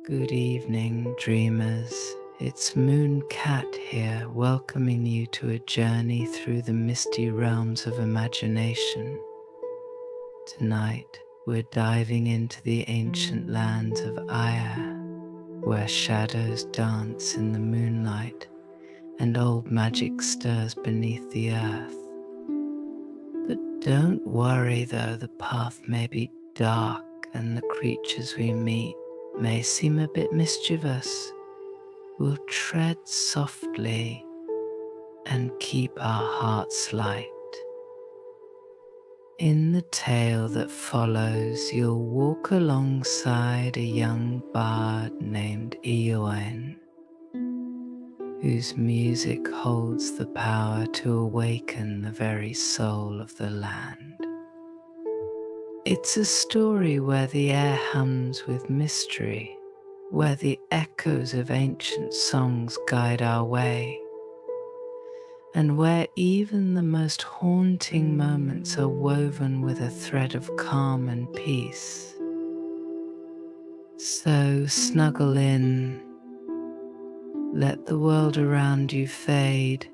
Good evening, dreamers. It's Mooncat here, welcoming you to a journey through the misty realms of imagination. Tonight, we're diving into the ancient lands of Aya, where shadows dance in the moonlight and old magic stirs beneath the earth. But don't worry though, the path may be dark and the creatures we meet may seem a bit mischievous. We'll tread softly and keep our hearts light. In the tale that follows, you'll walk alongside a young bard named Eoin, whose music holds the power to awaken the very soul of the land. It's a story where the air hums with mystery, where the echoes of ancient songs guide our way, and where even the most haunting moments are woven with a thread of calm and peace. So snuggle in, let the world around you fade,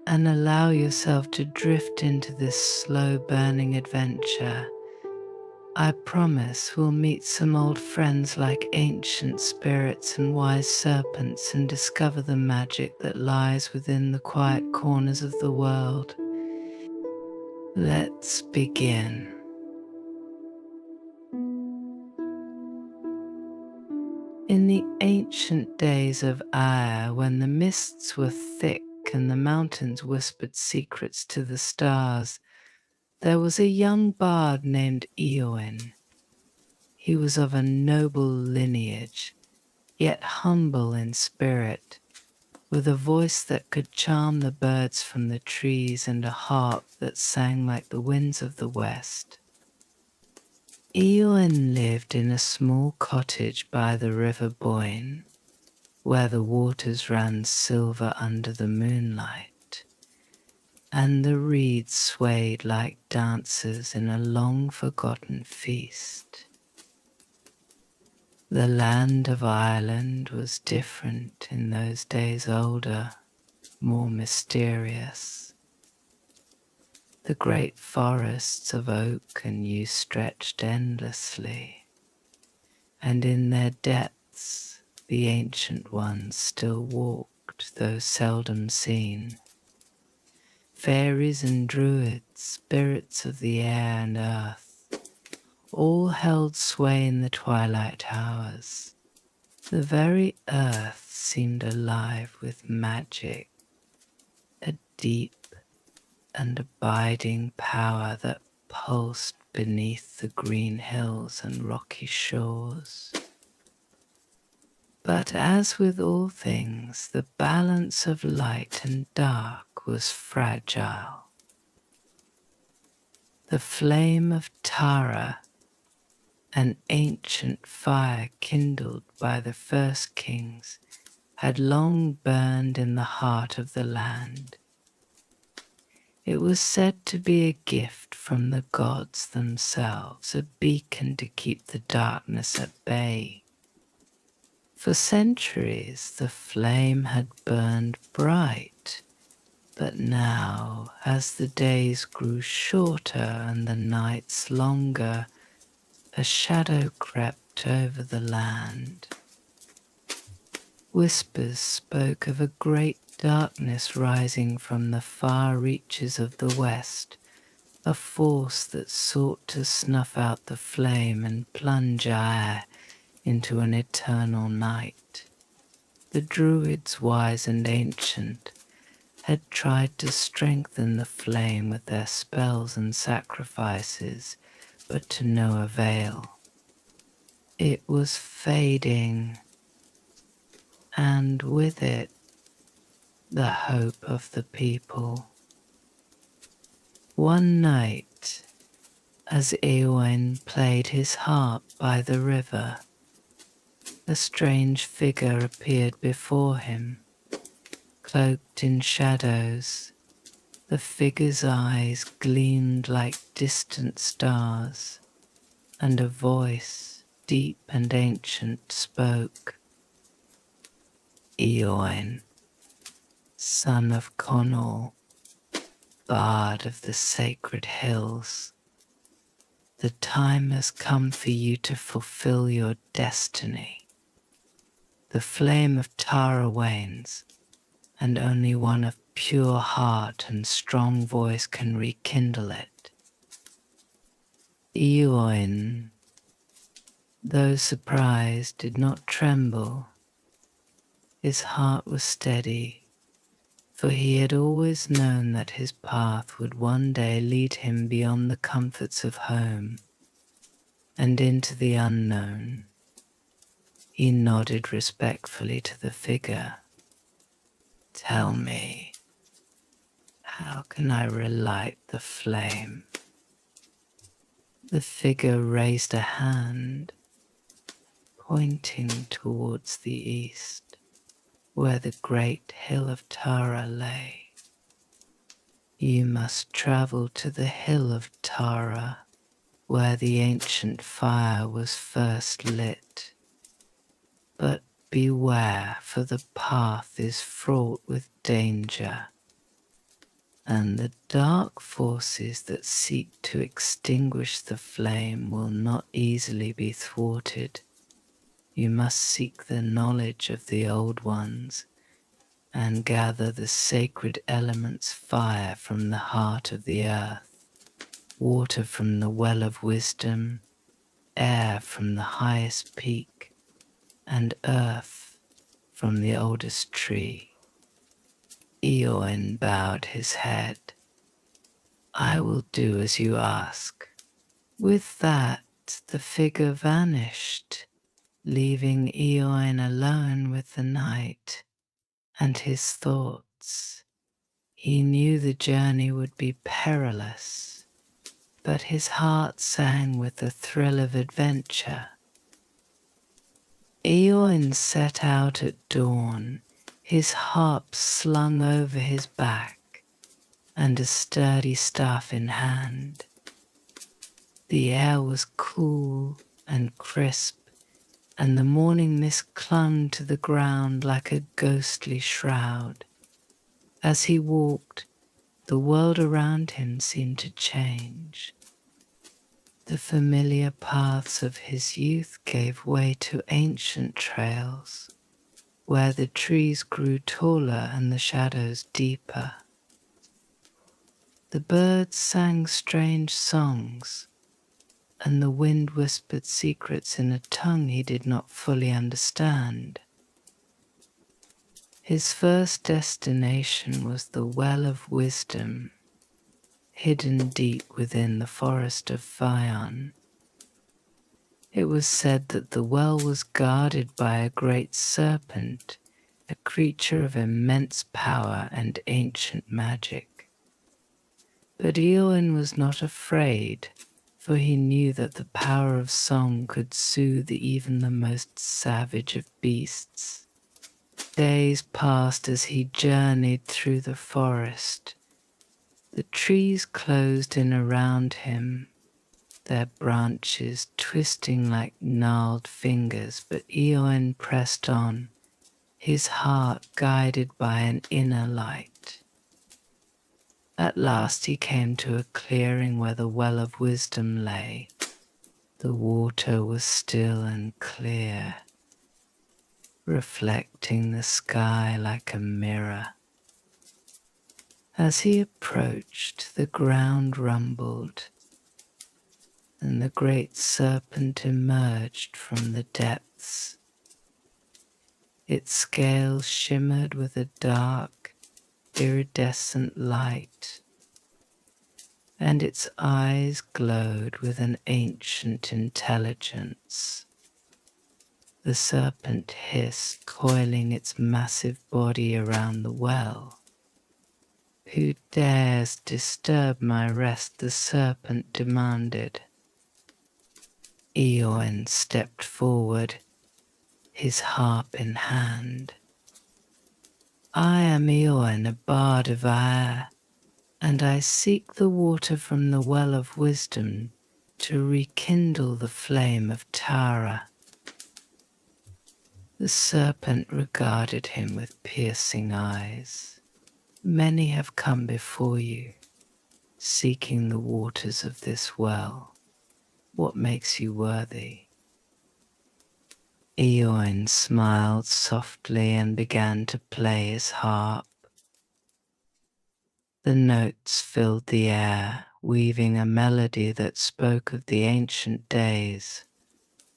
and allow yourself to drift into this slow burning adventure. I promise we'll meet some old friends like ancient spirits and wise serpents and discover the magic that lies within the quiet corners of the world. Let's begin. In the ancient days of Aya, when the mists were thick and the mountains whispered secrets to the stars, there was a young bard named Eoin. He was of a noble lineage, yet humble in spirit, with a voice that could charm the birds from the trees and a harp that sang like the winds of the west. Eoin lived in a small cottage by the river Boyne, where the waters ran silver under the moonlight, and the reeds swayed like dancers in a long-forgotten feast. The land of Ireland was different in those days, older, more mysterious. The great forests of oak and yew stretched endlessly, and in their depths the ancient ones still walked, though seldom seen. Fairies and druids, spirits of the air and earth, all held sway in the twilight hours. The very earth seemed alive with magic, a deep and abiding power that pulsed beneath the green hills and rocky shores. But as with all things, the balance of light and dark was fragile. The flame of Tara, an ancient fire kindled by the first kings, had long burned in the heart of the land. It was said to be a gift from the gods themselves, a beacon to keep the darkness at bay. For centuries the flame had burned bright, but now, as the days grew shorter and the nights longer, a shadow crept over the land. Whispers spoke of a great darkness rising from the far reaches of the west, a force that sought to snuff out the flame and plunge Aya into an eternal night. The druids, wise and ancient, had tried to strengthen the flame with their spells and sacrifices, but to no avail. It was fading, and with it, the hope of the people. One night, as Eoin played his harp by the river, a strange figure appeared before him, cloaked in shadows. The figure's eyes gleamed like distant stars, and a voice, deep and ancient, spoke. Eoin, son of Connell, bard of the sacred hills, the time has come for you to fulfill your destiny. The flame of Tara wanes, and only one of pure heart and strong voice can rekindle it. Eoin, though surprised, did not tremble. His heart was steady, for he had always known that his path would one day lead him beyond the comforts of home and into the unknown. He nodded respectfully to the figure. Tell me, how can I relight the flame? The figure raised a hand, pointing towards the east, where the great hill of Tara lay. You must travel to the hill of Tara, where the ancient fire was first lit. But beware, for the path is fraught with danger, and the dark forces that seek to extinguish the flame will not easily be thwarted. You must seek the knowledge of the old ones and gather the sacred elements: fire from the heart of the earth, water from the well of wisdom, air from the highest peak, and earth from the oldest tree. Eoin bowed his head. I will do as you ask. With that, the figure vanished, leaving Eoin alone with the night and his thoughts. He knew the journey would be perilous, but his heart sang with the thrill of adventure. Eoin set out at dawn, his harp slung over his back and a sturdy staff in hand. The air was cool and crisp, and the morning mist clung to the ground like a ghostly shroud. As he walked, the world around him seemed to change. The familiar paths of his youth gave way to ancient trails, where the trees grew taller and the shadows deeper. The birds sang strange songs, and the wind whispered secrets in a tongue he did not fully understand. His first destination was the Well of Wisdom, hidden deep within the forest of Fion. It was said that the well was guarded by a great serpent, a creature of immense power and ancient magic. But Eoin was not afraid, for he knew that the power of song could soothe even the most savage of beasts. Days passed as he journeyed through the forest. The trees closed in around him, their branches twisting like gnarled fingers, but Eoin pressed on, his heart guided by an inner light. At last he came to a clearing where the Well of Wisdom lay. The water was still and clear, reflecting the sky like a mirror. As he approached, the ground rumbled, and the great serpent emerged from the depths. Its scales shimmered with a dark, iridescent light, and its eyes glowed with an ancient intelligence. The serpent hissed, coiling its massive body around the well. Who dares disturb my rest? The serpent demanded. Eoin stepped forward, his harp in hand. I am Eoin, a bard of air, and I seek the water from the Well of Wisdom to rekindle the flame of Tara. The serpent regarded him with piercing eyes. Many have come before you, seeking the waters of this well. What makes you worthy? Eoin smiled softly and began to play his harp. The notes filled the air, weaving a melody that spoke of the ancient days,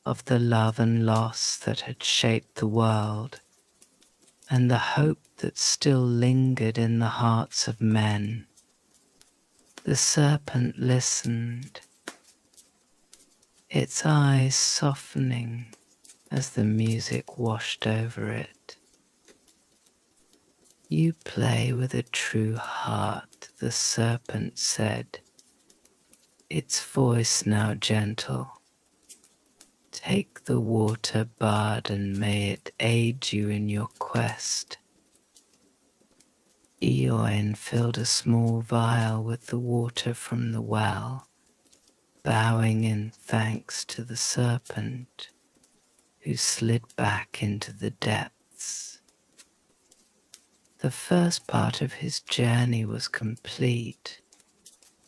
of the love and loss that had shaped the world, and the hope that still lingered in the hearts of men. The serpent listened, its eyes softening as the music washed over it. You play with a true heart, the serpent said, its voice now gentle. Take the water, bard, and may it aid you in your quest. Eoin filled a small vial with the water from the well, bowing in thanks to the serpent, who slid back into the depths. The first part of his journey was complete,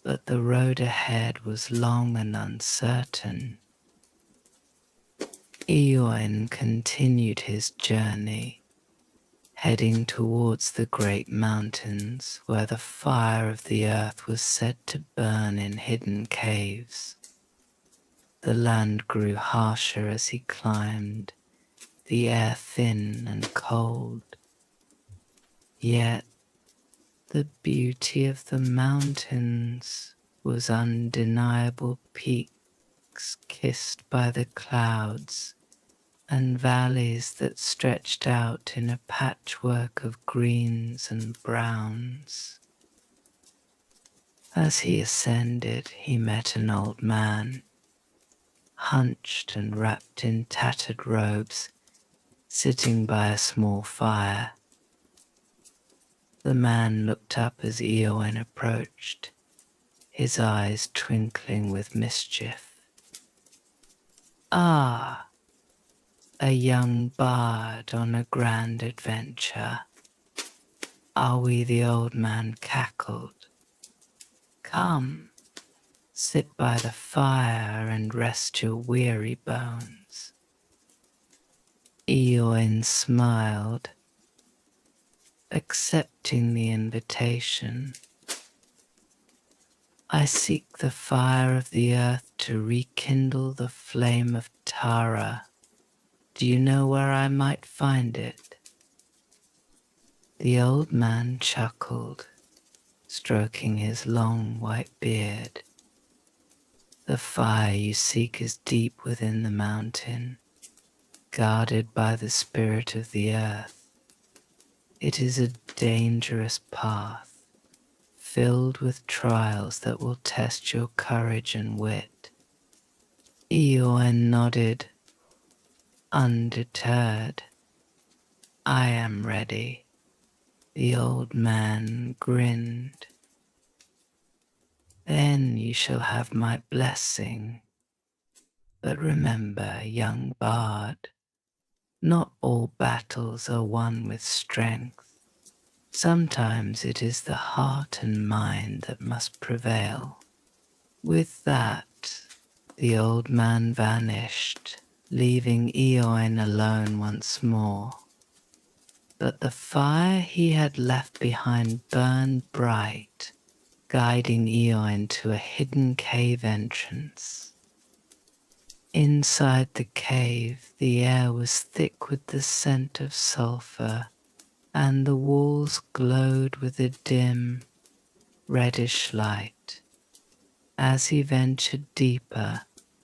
but the road ahead was long and uncertain. Eoin continued his journey, heading towards the great mountains where the fire of the earth was said to burn in hidden caves. The land grew harsher as he climbed, the air thin and cold. Yet the beauty of the mountains was undeniable. Peaks kissed by the clouds and valleys that stretched out in a patchwork of greens and browns. As he ascended, he met an old man, hunched and wrapped in tattered robes, sitting by a small fire. The man looked up as Eoin approached, his eyes twinkling with mischief. Ah, a young bard on a grand adventure. Are we? The old man cackled. Come, sit by the fire and rest your weary bones. Eoin smiled, accepting the invitation. I seek the fire of the earth to rekindle the flame of Tara. Do you know where I might find it? The old man chuckled, stroking his long white beard. The fire you seek is deep within the mountain, guarded by the spirit of the earth. It is a dangerous path, filled with trials that will test your courage and wit. Eoin nodded, undeterred. I am ready. The old man grinned. Then you shall have my blessing. But remember, young bard, not all battles are won with strength. Sometimes it is the heart and mind that must prevail. With that, the old man vanished, leaving Eoin alone once more. But the fire he had left behind burned bright, guiding Eoin to a hidden cave entrance. Inside the cave, the air was thick with the scent of sulphur, and the walls glowed with a dim, reddish light. As he ventured deeper,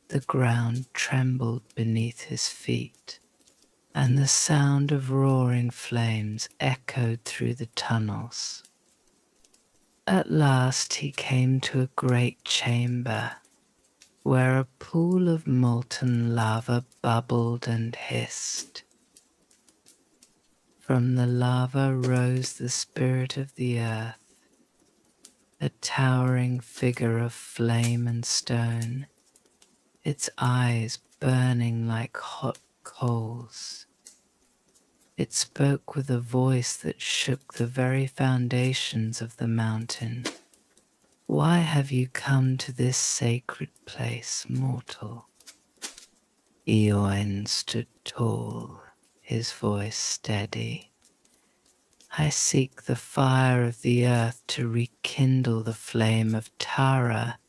the ground trembled beneath his feet, and the sound of roaring flames echoed through the tunnels. At last he came to a great chamber, where a pool of molten lava bubbled and hissed. From the lava rose the spirit of the earth, a towering figure of flame and stone, its eyes burning like hot coals. It spoke with a voice that shook the very foundations of the mountain. Why have you come to this sacred place, mortal? Eoin stood tall, his voice steady. I seek the fire of the earth to rekindle the flame of Tara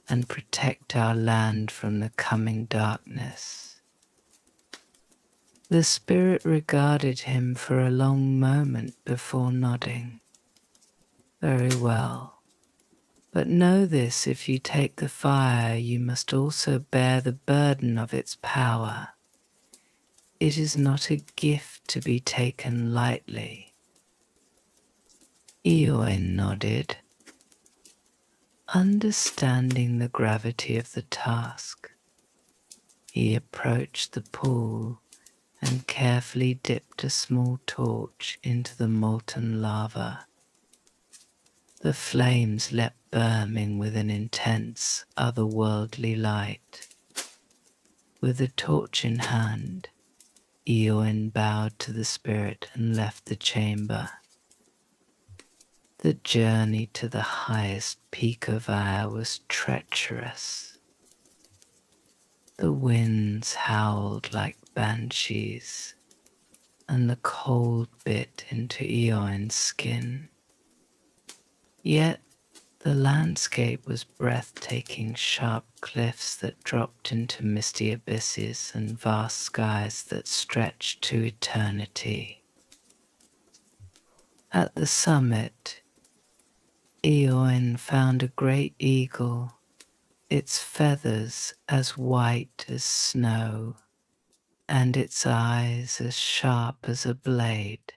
and protect our land from the coming darkness. The spirit regarded him for a long moment before nodding. Very well. But know this, if you take the fire, you must also bear the burden of its power. It is not a gift to be taken lightly. Eoin nodded, understanding the gravity of the task. He approached the pool and carefully dipped a small torch into the molten lava. The flames leapt burning with an intense, otherworldly light. With the torch in hand, Eoin bowed to the spirit and left the chamber. The journey to the highest peak of Ayr was treacherous. The winds howled like banshees, and the cold bit into Eoin's skin. Yet the landscape was breathtaking, sharp cliffs that dropped into misty abysses and vast skies that stretched to eternity. At the summit, Eoin found a great eagle, its feathers as white as snow, and its eyes as sharp as a blade.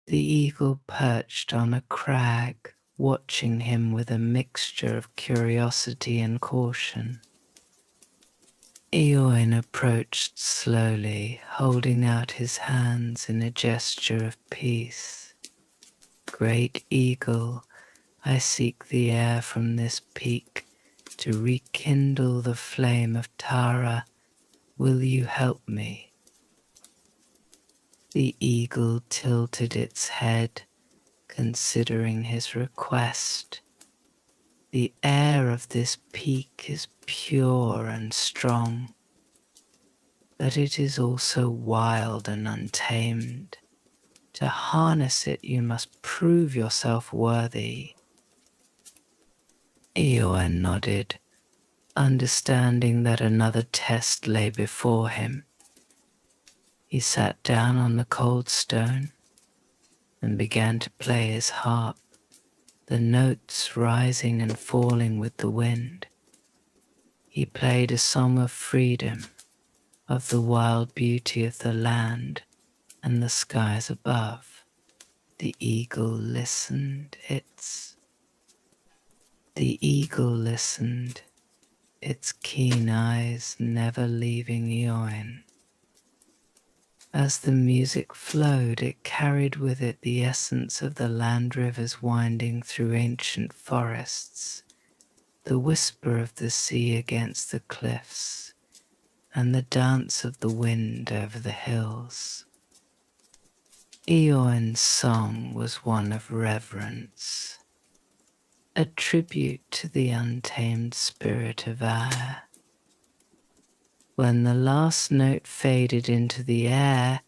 The eagle perched on a crag, watching him with a mixture of curiosity and caution. Eoin approached slowly, holding out his hands in a gesture of peace. Great eagle, I seek the air from this peak to rekindle the flame of Tara. Will you help me? The eagle tilted its head, considering his request. The air of this peak is pure and strong, but it is also wild and untamed. To harness it, you must prove yourself worthy. Eoin nodded, understanding that another test lay before him. He sat down on the cold stone and began to play his harp, the notes rising and falling with the wind. He played a song of freedom, of the wild beauty of the land and the skies above. The eagle listened, its keen eyes never leaving Eoin. As the music flowed, it carried with it the essence of the land rivers winding through ancient forests, the whisper of the sea against the cliffs, and the dance of the wind over the hills. Eoin's song was one of reverence, a tribute to the untamed spirit of Ayr. When the last note faded into the air,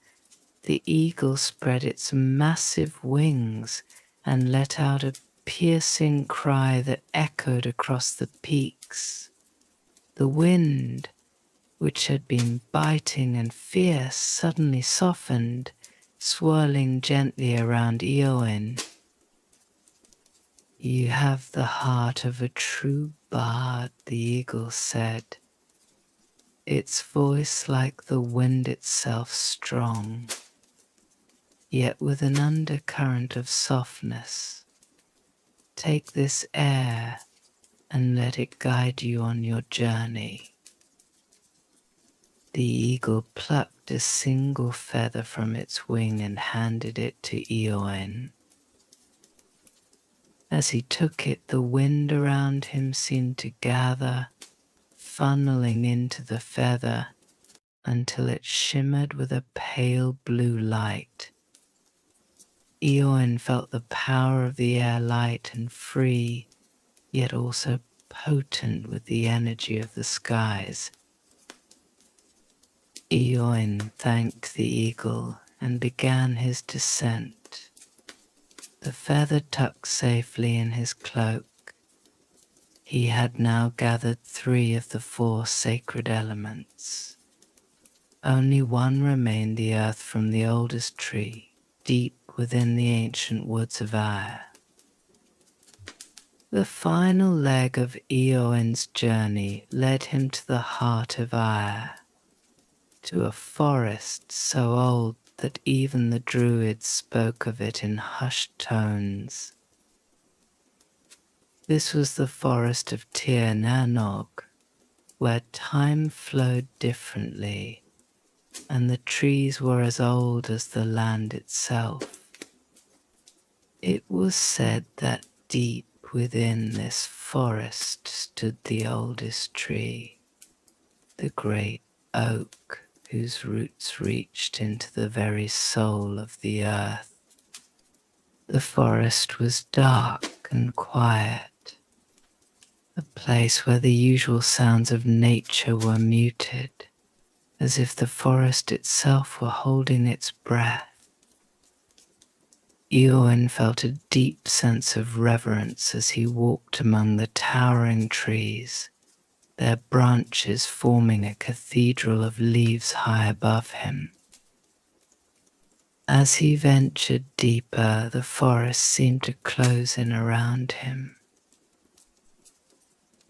the eagle spread its massive wings and let out a piercing cry that echoed across the peaks. The wind, which had been biting and fierce, suddenly softened, swirling gently around Eoin. You have the heart of a true bard, the eagle said, its voice like the wind itself strong, yet with an undercurrent of softness. Take this air and let it guide you on your journey. The eagle plucked a single feather from its wing and handed it to Eoin. As he took it, the wind around him seemed to gather, funneling into the feather until it shimmered with a pale blue light. Eoin felt the power of the air, light and free, yet also potent with the energy of the skies. Eoin thanked the eagle and began his descent, the feather tucked safely in his cloak. He had now gathered 3 of the 4 sacred elements. Only one remained, the earth from the oldest tree, deep within the ancient woods of Ire. The final leg of Eowyn's journey led him to the heart of Ire, to a forest so old that even the druids spoke of it in hushed tones. This was the forest of Tir Nanog, where time flowed differently, and the trees were as old as the land itself. It was said that deep within this forest stood the oldest tree, the great oak whose roots reached into the very soul of the earth. The forest was dark and quiet, a place where the usual sounds of nature were muted, as if the forest itself were holding its breath. Eoin felt a deep sense of reverence as he walked among the towering trees, their branches forming a cathedral of leaves high above him. As he ventured deeper, the forest seemed to close in around him.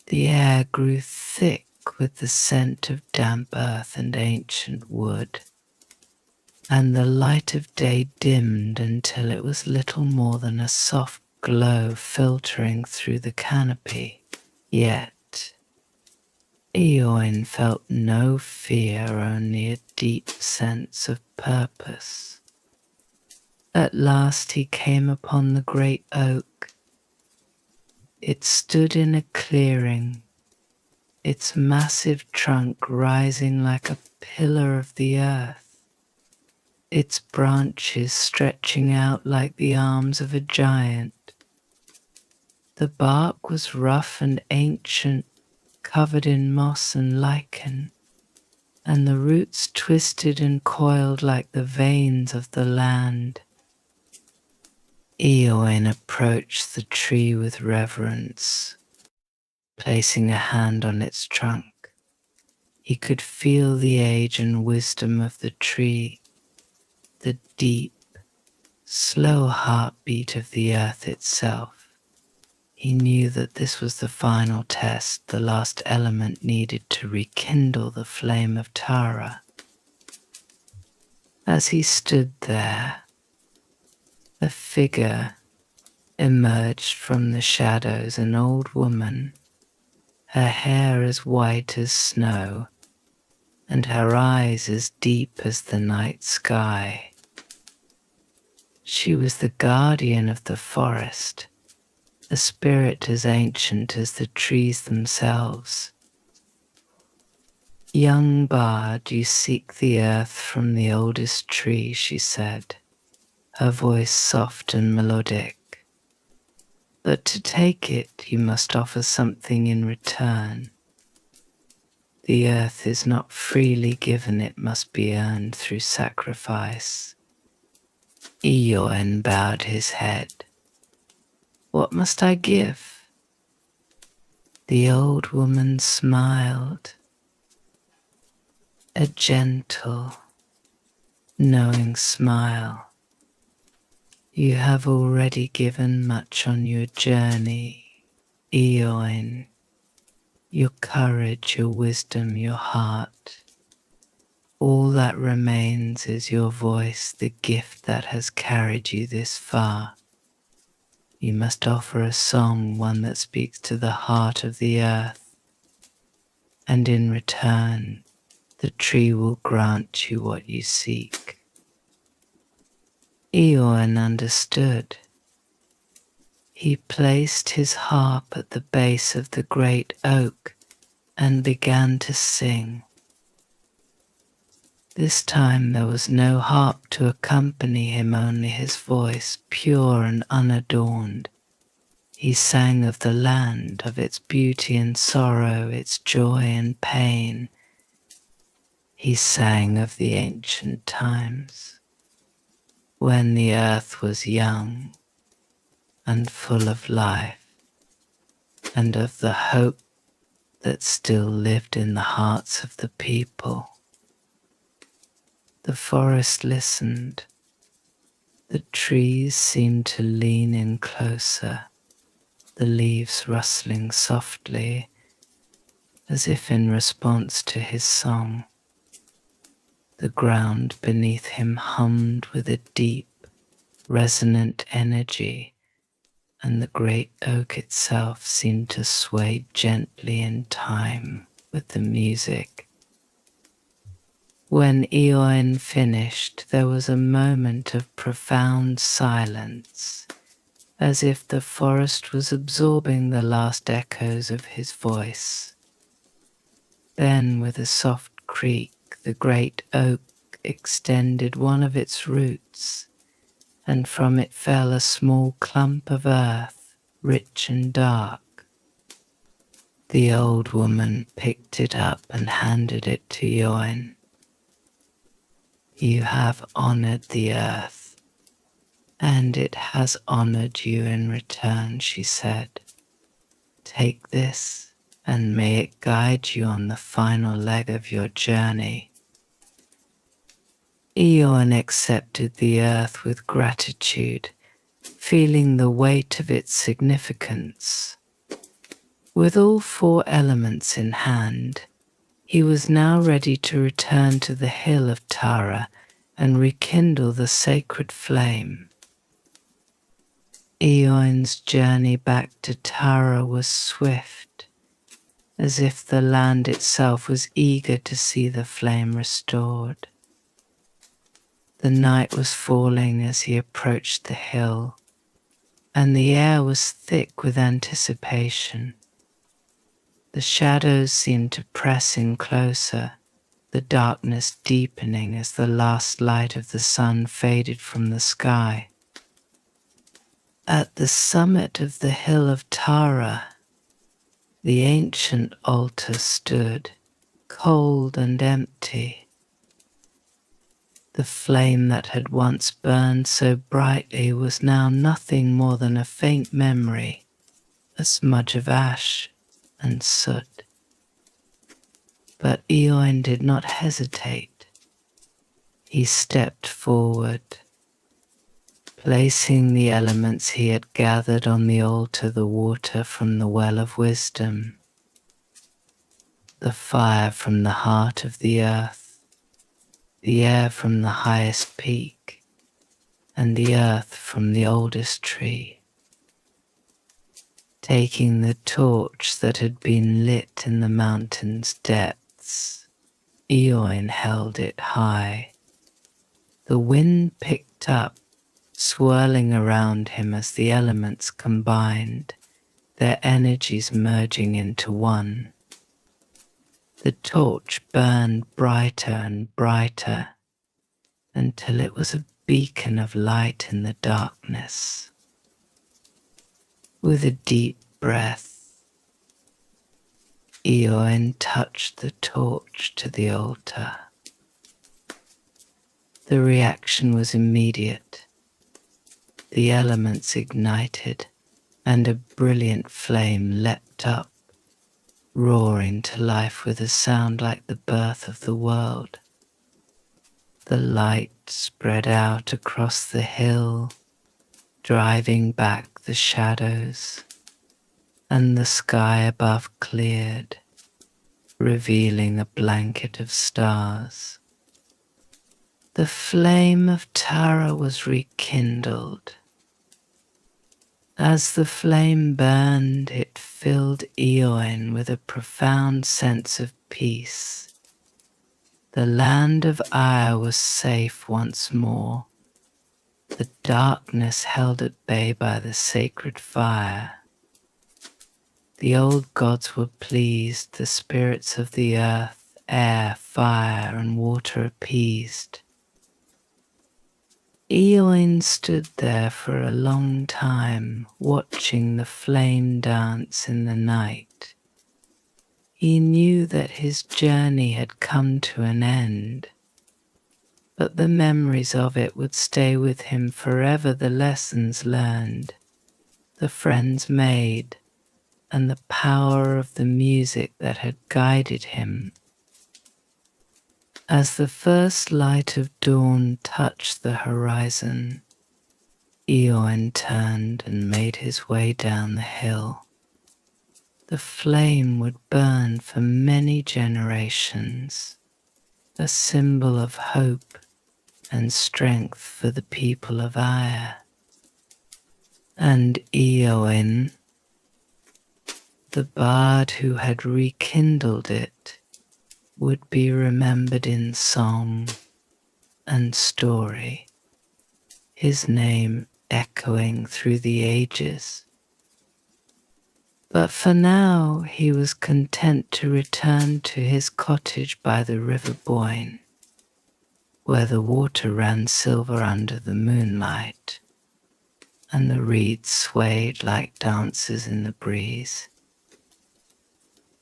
The air grew thick with the scent of damp earth and ancient wood, and the light of day dimmed until it was little more than a soft glow filtering through the canopy. Yet Eoin felt no fear, only a deep sense of purpose. At last he came upon the great oak. It stood in a clearing, its massive trunk rising like a pillar of the earth, its branches stretching out like the arms of a giant. The bark was rough and ancient, covered in moss and lichen, and the roots twisted and coiled like the veins of the land. Eoin approached the tree with reverence, placing a hand on its trunk. He could feel the age and wisdom of the tree, the deep, slow heartbeat of the earth itself. He knew that this was the final test, the last element needed to rekindle the flame of Tara. As he stood there, a figure emerged from the shadows, an old woman, her hair as white as snow, and her eyes as deep as the night sky. She was the guardian of the forest, a spirit as ancient as the trees themselves. "Young bard, you seek the earth from the oldest tree," she said, her voice soft and melodic. "But to take it, you must offer something in return. The earth is not freely given, it must be earned through sacrifice." Eoin bowed his head. "What must I give?" The old woman smiled, a gentle, knowing smile. "You have already given much on your journey, Eoin. Your courage, your wisdom, your heart. All that remains is your voice, the gift that has carried you this far. You must offer a song, one that speaks to the heart of the earth, and in return, the tree will grant you what you seek." Eoin understood. He placed his harp at the base of the great oak and began to sing. This time there was no harp to accompany him, only his voice, pure and unadorned. He sang of the land, of its beauty and sorrow, its joy and pain. He sang of the ancient times, when the earth was young and full of life, and of the hope that still lived in the hearts of the people. The forest listened. The trees seemed to lean in closer, the leaves rustling softly, as if in response to his song. The ground beneath him hummed with a deep, resonant energy, and the great oak itself seemed to sway gently in time with the music. When Eoin finished, there was a moment of profound silence, as if the forest was absorbing the last echoes of his voice. Then, with a soft creak, the great oak extended one of its roots, and from it fell a small clump of earth, rich and dark. The old woman picked it up and handed it to Eoin. "You have honored the earth, and it has honored you in return," she said. "Take this, and may it guide you on the final leg of your journey." Eoin accepted the earth with gratitude, feeling the weight of its significance. With all 4 elements in hand, he was now ready to return to the hill of Tara and rekindle the sacred flame. Eoin's journey back to Tara was swift, as if the land itself was eager to see the flame restored. The night was falling as he approached the hill, and the air was thick with anticipation. The shadows seemed to press in closer, the darkness deepening as the last light of the sun faded from the sky. At the summit of the hill of Tara, the ancient altar stood, cold and empty. The flame that had once burned so brightly was now nothing more than a faint memory, a smudge of ash and soot. But Eoin did not hesitate. He stepped forward, placing the elements he had gathered on the altar, the water from the well of wisdom, the fire from the heart of the earth, the air from the highest peak, and the earth from the oldest tree. Taking the torch that had been lit in the mountain's depths, Eoin held it high. The wind picked up, swirling around him as the elements combined, their energies merging into one. The torch burned brighter and brighter until it was a beacon of light in the darkness. With a deep breath, Eoin touched the torch to the altar. The reaction was immediate. The elements ignited, and a brilliant flame leapt up, roaring to life with a sound like the birth of the world. The light spread out across the hill, driving back the shadows, and the sky above cleared, revealing a blanket of stars. The flame of Tara was rekindled. As the flame burned, it filled Eoin with a profound sense of peace. The land of Ire was safe once more, the darkness held at bay by the sacred fire. The old gods were pleased, the spirits of the earth, air, fire, and water appeased. Eoin stood there for a long time, watching the flame dance in the night. He knew that his journey had come to an end, but the memories of it would stay with him forever, the lessons learned, the friends made, and the power of the music that had guided him. As the first light of dawn touched the horizon, Eoin turned and made his way down the hill. The flame would burn for many generations, a symbol of hope and strength for the people of Ire. And Eoin, the bard who had rekindled it, would be remembered in song and story, his name echoing through the ages. But for now he was content to return to his cottage by the river Boyne, where the water ran silver under the moonlight, and the reeds swayed like dancers in the breeze.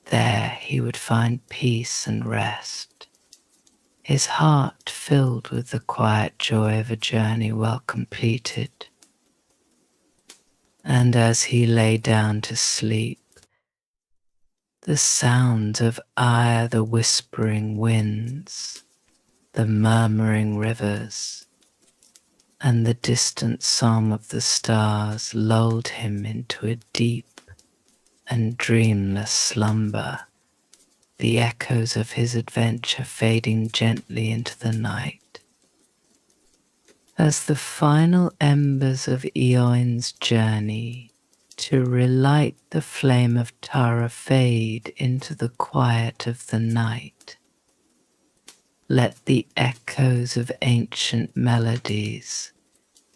There he would find peace and rest, his heart filled with the quiet joy of a journey well completed. And as he lay down to sleep, the sounds of Ire, the whispering winds, the murmuring rivers, and the distant song of the stars lulled him into a deep and dreamless slumber, the echoes of his adventure fading gently into the night. As the final embers of Eoin's journey to relight the flame of Tara fade into the quiet of the night, let the echoes of ancient melodies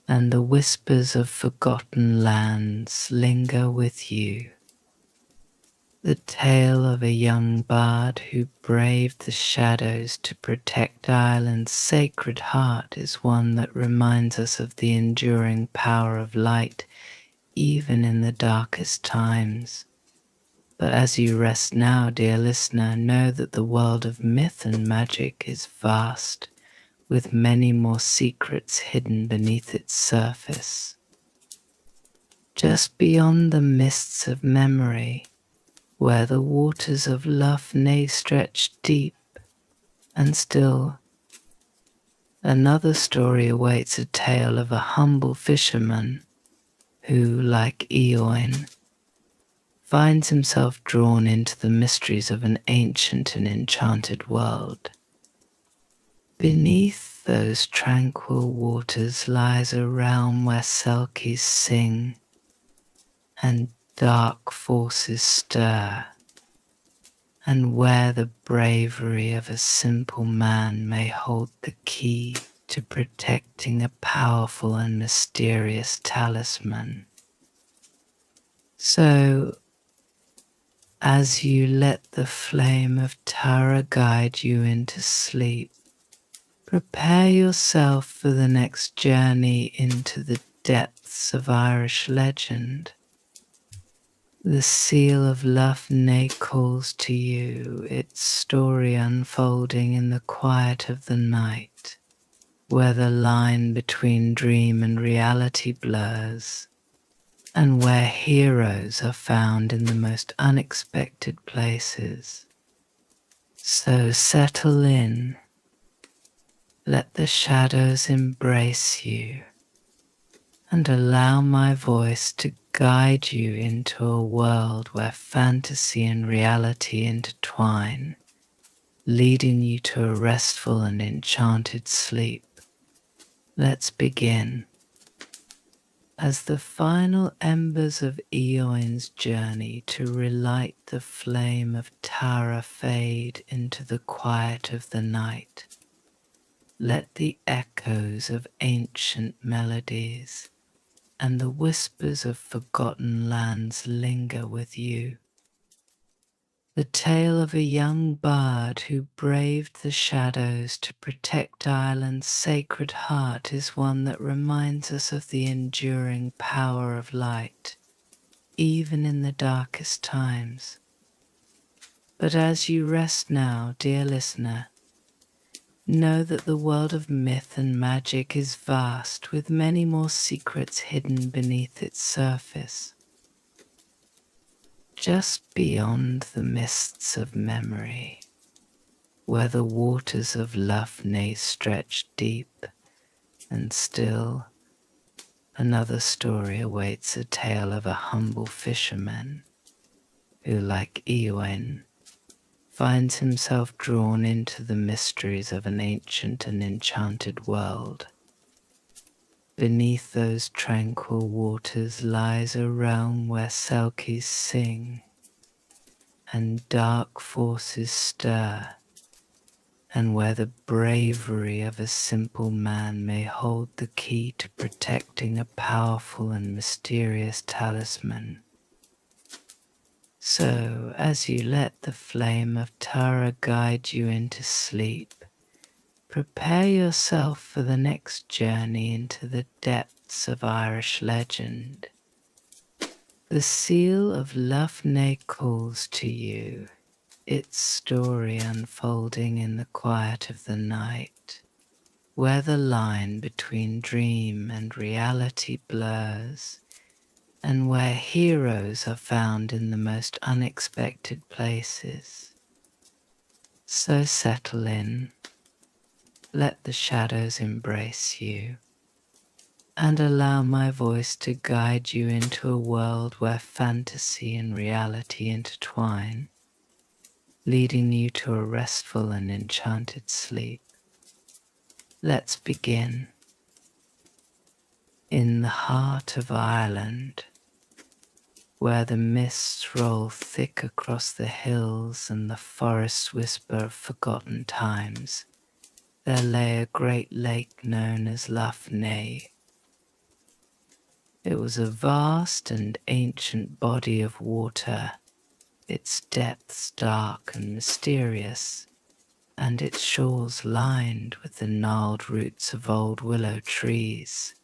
and the whispers of forgotten lands linger with you. The tale of a young bard who braved the shadows to protect Ireland's sacred heart is one that reminds us of the enduring power of light even in the darkest times. But as you rest now, dear listener, know that the world of myth and magic is vast, with many more secrets hidden beneath its surface. Just beyond the mists of memory, where the waters of Lough stretch deep and still, another story awaits, a tale of a humble fisherman who, like Eoin, finds himself drawn into the mysteries of an ancient and enchanted world. Beneath those tranquil waters lies a realm where selkies sing and dark forces stir, and where the bravery of a simple man may hold the key to protecting a powerful and mysterious talisman. So, as you let the flame of Tara guide you into sleep, prepare yourself for the next journey into the depths of Irish legend. The seal of Lough calls to you, its story unfolding in the quiet of the night, where the line between dream and reality blurs, and where heroes are found in the most unexpected places. So settle in, let the shadows embrace you, and allow my voice to guide you into a world where fantasy and reality intertwine, leading you to a restful and enchanted sleep. Let's begin. As the final embers of Eoin's journey to relight the flame of Tara fade into the quiet of the night, let the echoes of ancient melodies and the whispers of forgotten lands linger with you. The tale of a young bard who braved the shadows to protect Ireland's sacred heart is one that reminds us of the enduring power of light, even in the darkest times. But as you rest now, dear listener, know that the world of myth and magic is vast, with many more secrets hidden beneath its surface. Just beyond the mists of memory, where the waters of Lough stretch deep and still, another story awaits, a tale of a humble fisherman who, like Eoin, finds himself drawn into the mysteries of an ancient and enchanted world. Beneath those tranquil waters lies a realm where selkies sing and dark forces stir, and where the bravery of a simple man may hold the key to protecting a powerful and mysterious talisman. So, as you let the flame of Tara guide you into sleep, prepare yourself for the next journey into the depths of Irish legend. The seal of Lough calls to you, its story unfolding in the quiet of the night, where the line between dream and reality blurs, and where heroes are found in the most unexpected places. So settle in, let the shadows embrace you, and allow my voice to guide you into a world where fantasy and reality intertwine, leading you to a restful and enchanted sleep. Let's begin. In the heart of Ireland, where the mists roll thick across the hills and the forests whisper of forgotten times, there lay a great lake known as Lough. It was a vast and ancient body of water, its depths dark and mysterious, and its shores lined with the gnarled roots of old willow trees.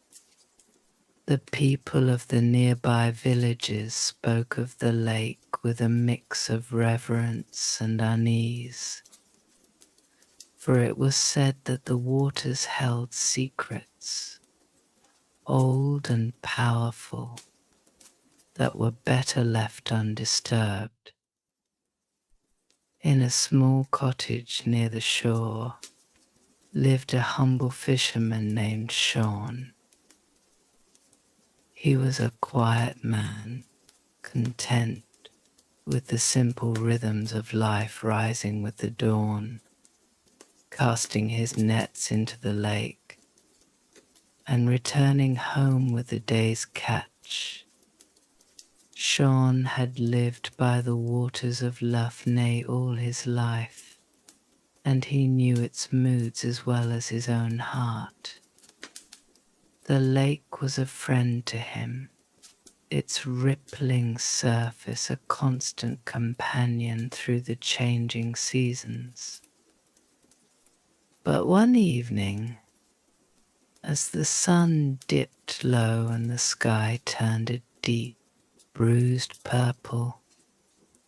The people of the nearby villages spoke of the lake with a mix of reverence and unease, for it was said that the waters held secrets, old and powerful, that were better left undisturbed. In a small cottage near the shore lived a humble fisherman named Sean. He was a quiet man, content with the simple rhythms of life rising with the dawn, casting his nets into the lake, and returning home with the day's catch. Sean had lived by the waters of Lough all his life, and he knew its moods as well as his own heart. The lake was a friend to him, its rippling surface a constant companion through the changing seasons. But one evening, as the sun dipped low and the sky turned a deep, bruised purple,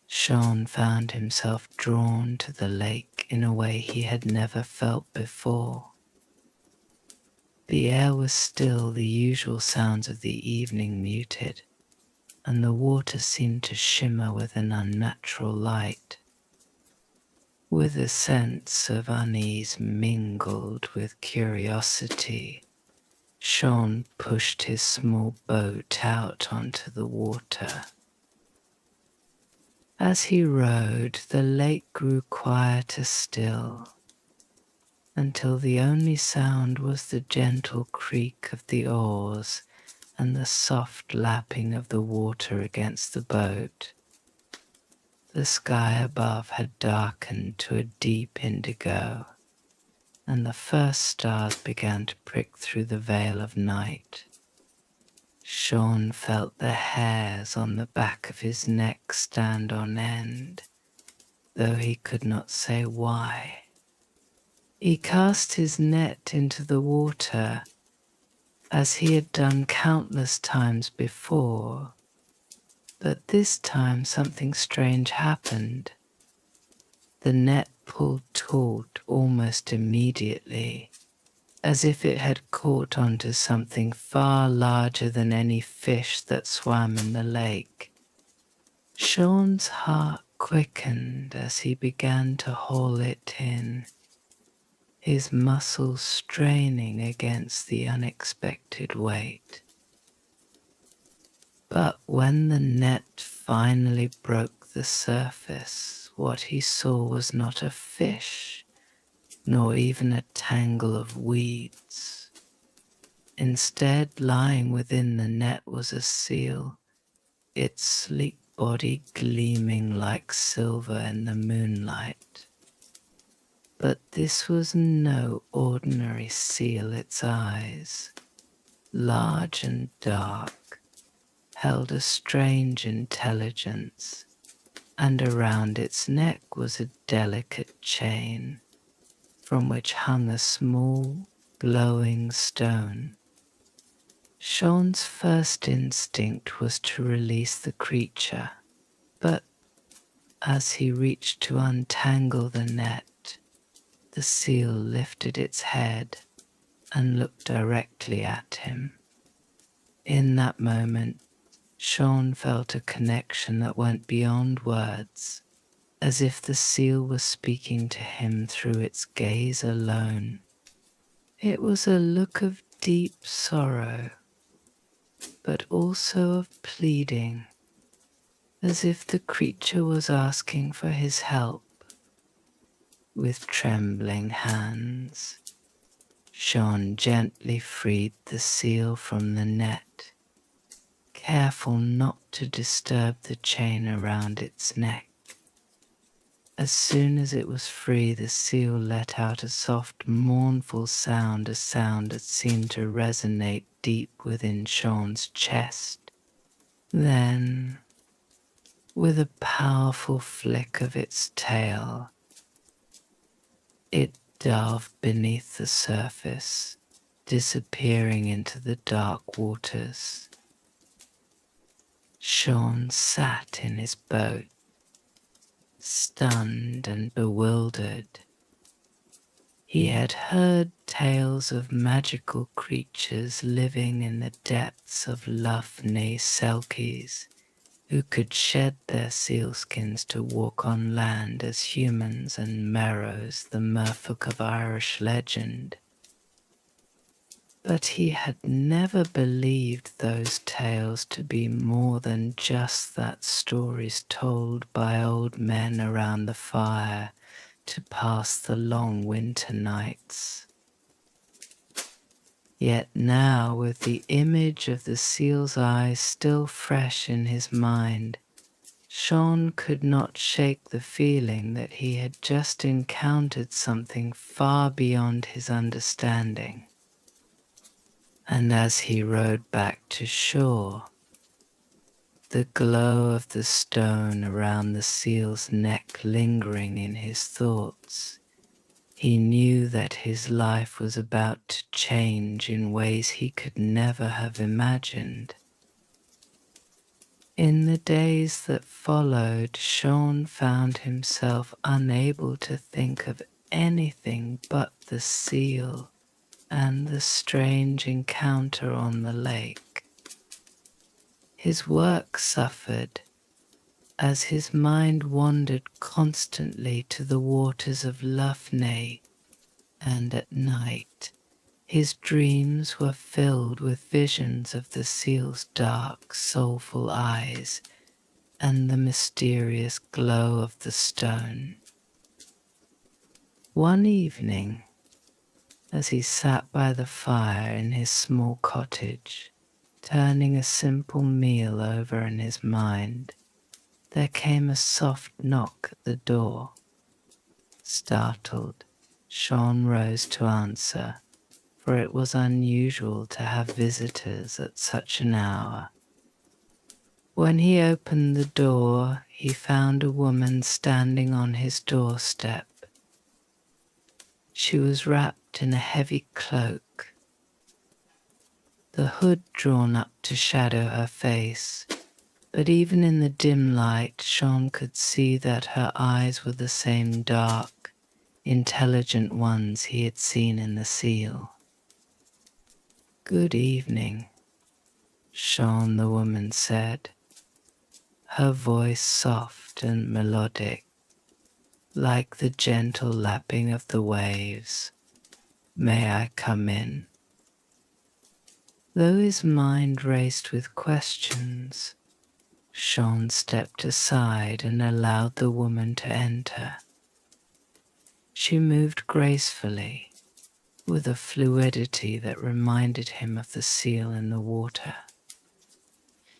Sean found himself drawn to the lake in a way he had never felt before. The air was still, the usual sounds of the evening muted, and the water seemed to shimmer with an unnatural light. With a sense of unease mingled with curiosity, Sean pushed his small boat out onto the water. As he rowed, the lake grew quieter still, until the only sound was the gentle creak of the oars and the soft lapping of the water against the boat. The sky above had darkened to a deep indigo, and the first stars began to prick through the veil of night. Sean felt the hairs on the back of his neck stand on end though he could not say why. He cast his net into the water, as he had done countless times before, but this time something strange happened. The net pulled taut almost immediately, as if it had caught onto something far larger than any fish that swam in the lake. Sean's heart quickened as he began to haul it in, his muscles straining against the unexpected weight. But when the net finally broke the surface, what he saw was not a fish, nor even a tangle of weeds. Instead, lying within the net was a seal, its sleek body gleaming like silver in the moonlight. But this was no ordinary seal. Its eyes, large and dark, held a strange intelligence, and around its neck was a delicate chain, from which hung a small, glowing stone. Sean's first instinct was to release the creature, but as he reached to untangle the net, the seal lifted its head and looked directly at him. In that moment, Sean felt a connection that went beyond words, as if the seal was speaking to him through its gaze alone. It was a look of deep sorrow, but also of pleading, as if the creature was asking for his help. With trembling hands, Sean gently freed the seal from the net, careful not to disturb the chain around its neck. As soon as it was free, the seal let out a soft, mournful sound, a sound that seemed to resonate deep within Sean's chest. Then, with a powerful flick of its tail, it dove beneath the surface, disappearing into the dark waters. Sean sat in his boat, stunned and bewildered. He had heard tales of magical creatures living in the depths of Lough selkies, who could shed their sealskins to walk on land as humans, and merrows, the merfolk of Irish legend. But he had never believed those tales to be more than just that, stories told by old men around the fire to pass the long winter nights. Yet now, with the image of the seal's eyes still fresh in his mind, Sean could not shake the feeling that he had just encountered something far beyond his understanding. And as he rowed back to shore, the glow of the stone around the seal's neck lingering in his thoughts, he knew that his life was about to change in ways he could never have imagined. In the days that followed, Sean found himself unable to think of anything but the seal and the strange encounter on the lake. His work suffered, as his mind wandered constantly to the waters of Lough, and at night his dreams were filled with visions of the seal's dark, soulful eyes and the mysterious glow of the stone. One evening, as he sat by the fire in his small cottage, turning a simple meal over in his mind, there came a soft knock at the door. Startled, Sean rose to answer, for it was unusual to have visitors at such an hour. When he opened the door, he found a woman standing on his doorstep. She was wrapped in a heavy cloak, the hood drawn up to shadow her face, but even in the dim light, Sean could see that her eyes were the same dark, intelligent ones he had seen in the seal. "Good evening," Sean, the woman said, her voice soft and melodic, like the gentle lapping of the waves. "May I come in?" Though his mind raced with questions, Sean stepped aside and allowed the woman to enter. She moved gracefully, with a fluidity that reminded him of the seal in the water.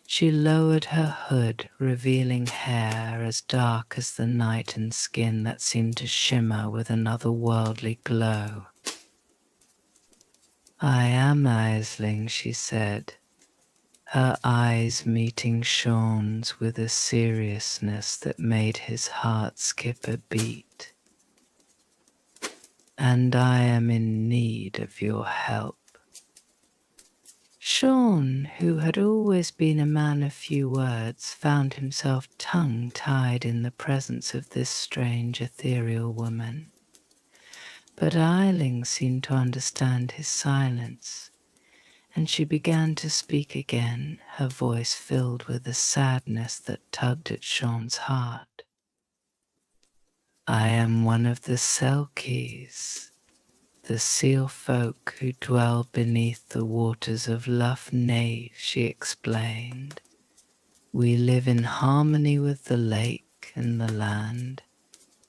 She lowered her hood, revealing hair as dark as the night and skin that seemed to shimmer with an otherworldly glow. "I am Aisling," she said, her eyes meeting Sean's with a seriousness that made his heart skip a beat. "And I am in need of your help." Sean, who had always been a man of few words, found himself tongue-tied in the presence of this strange ethereal woman. But Eiling seemed to understand his silence, and she began to speak again, her voice filled with a sadness that tugged at Sean's heart. "I am one of the selkies, the seal folk who dwell beneath the waters of Lough," she explained. "We live in harmony with the lake and the land,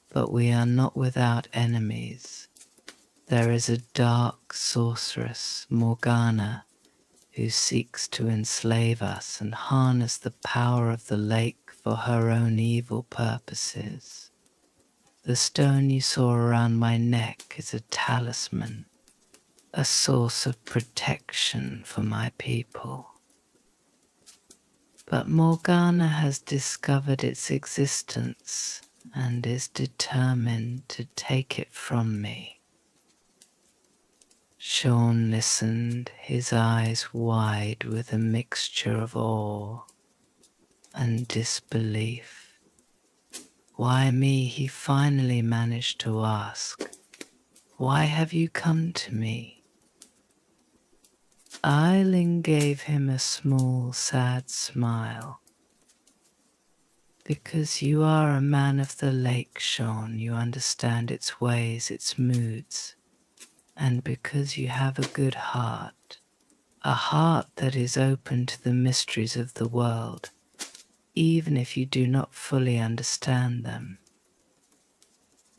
but we are not without enemies. There is a dark sorceress, Morgana, who seeks to enslave us and harness the power of the lake for her own evil purposes. The stone you saw around my neck is a talisman, a source of protection for my people. But Morgana has discovered its existence and is determined to take it from me." Sean listened, his eyes wide with a mixture of awe and disbelief. "Why me?" he finally managed to ask. "Why have you come to me?" Eiling gave him a small, sad smile. "Because you are a man of the lake, Sean, you understand its ways, its moods, and because you have a good heart, a heart that is open to the mysteries of the world, even if you do not fully understand them."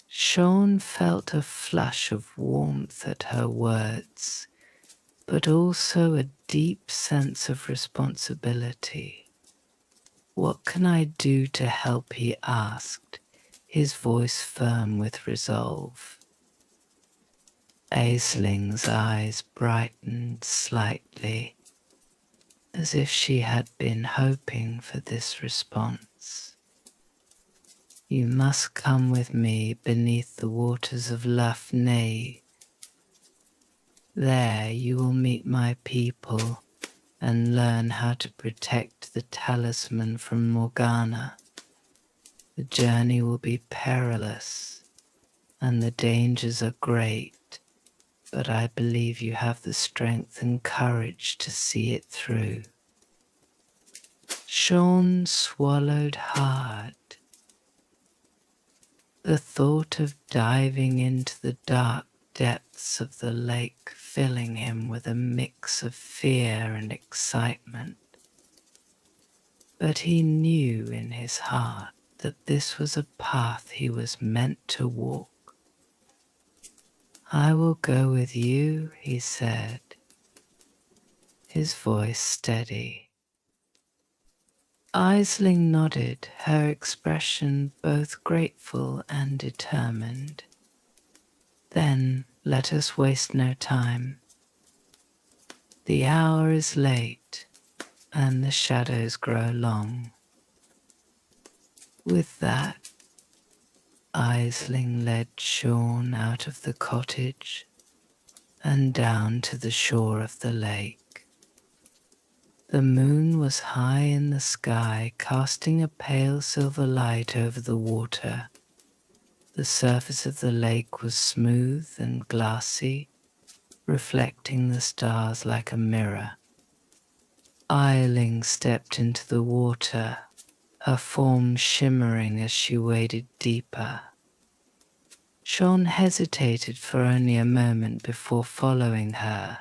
Sean felt a flush of warmth at her words, but also a deep sense of responsibility. "What can I do to help?" he asked, his voice firm with resolve. Aisling's eyes brightened slightly, as if she had been hoping for this response. "You must come with me beneath the waters of Lough. There you will meet my people and learn how to protect the talisman from Morgana. The journey will be perilous and the dangers are great, but I believe you have the strength and courage to see it through." Sean swallowed hard. The thought of diving into the dark depths of the lake filling him with a mix of fear and excitement. But he knew in his heart that this was a path he was meant to walk. "I will go with you," he said, his voice steady. Aisling nodded, her expression both grateful and determined. "Then let us waste no time. The hour is late, and the shadows grow long. With that, Aisling led Sean out of the cottage and down to the shore of the lake. The moon was high in the sky, casting a pale silver light over the water. The surface of the lake was smooth and glassy, reflecting the stars like a mirror. Aisling stepped into the water, her form shimmering as she waded deeper. Sean hesitated for only a moment before following her,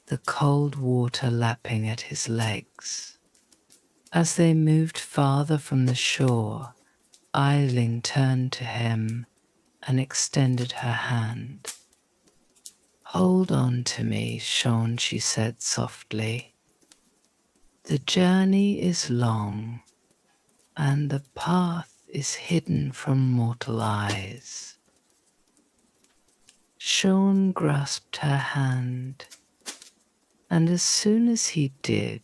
the cold water lapping at his legs. As they moved farther from the shore, Aisling turned to him and extended her hand. "Hold on to me, Sean," she said softly. "The journey is long, and the path is hidden from mortal eyes." Sean grasped her hand, and as soon as he did,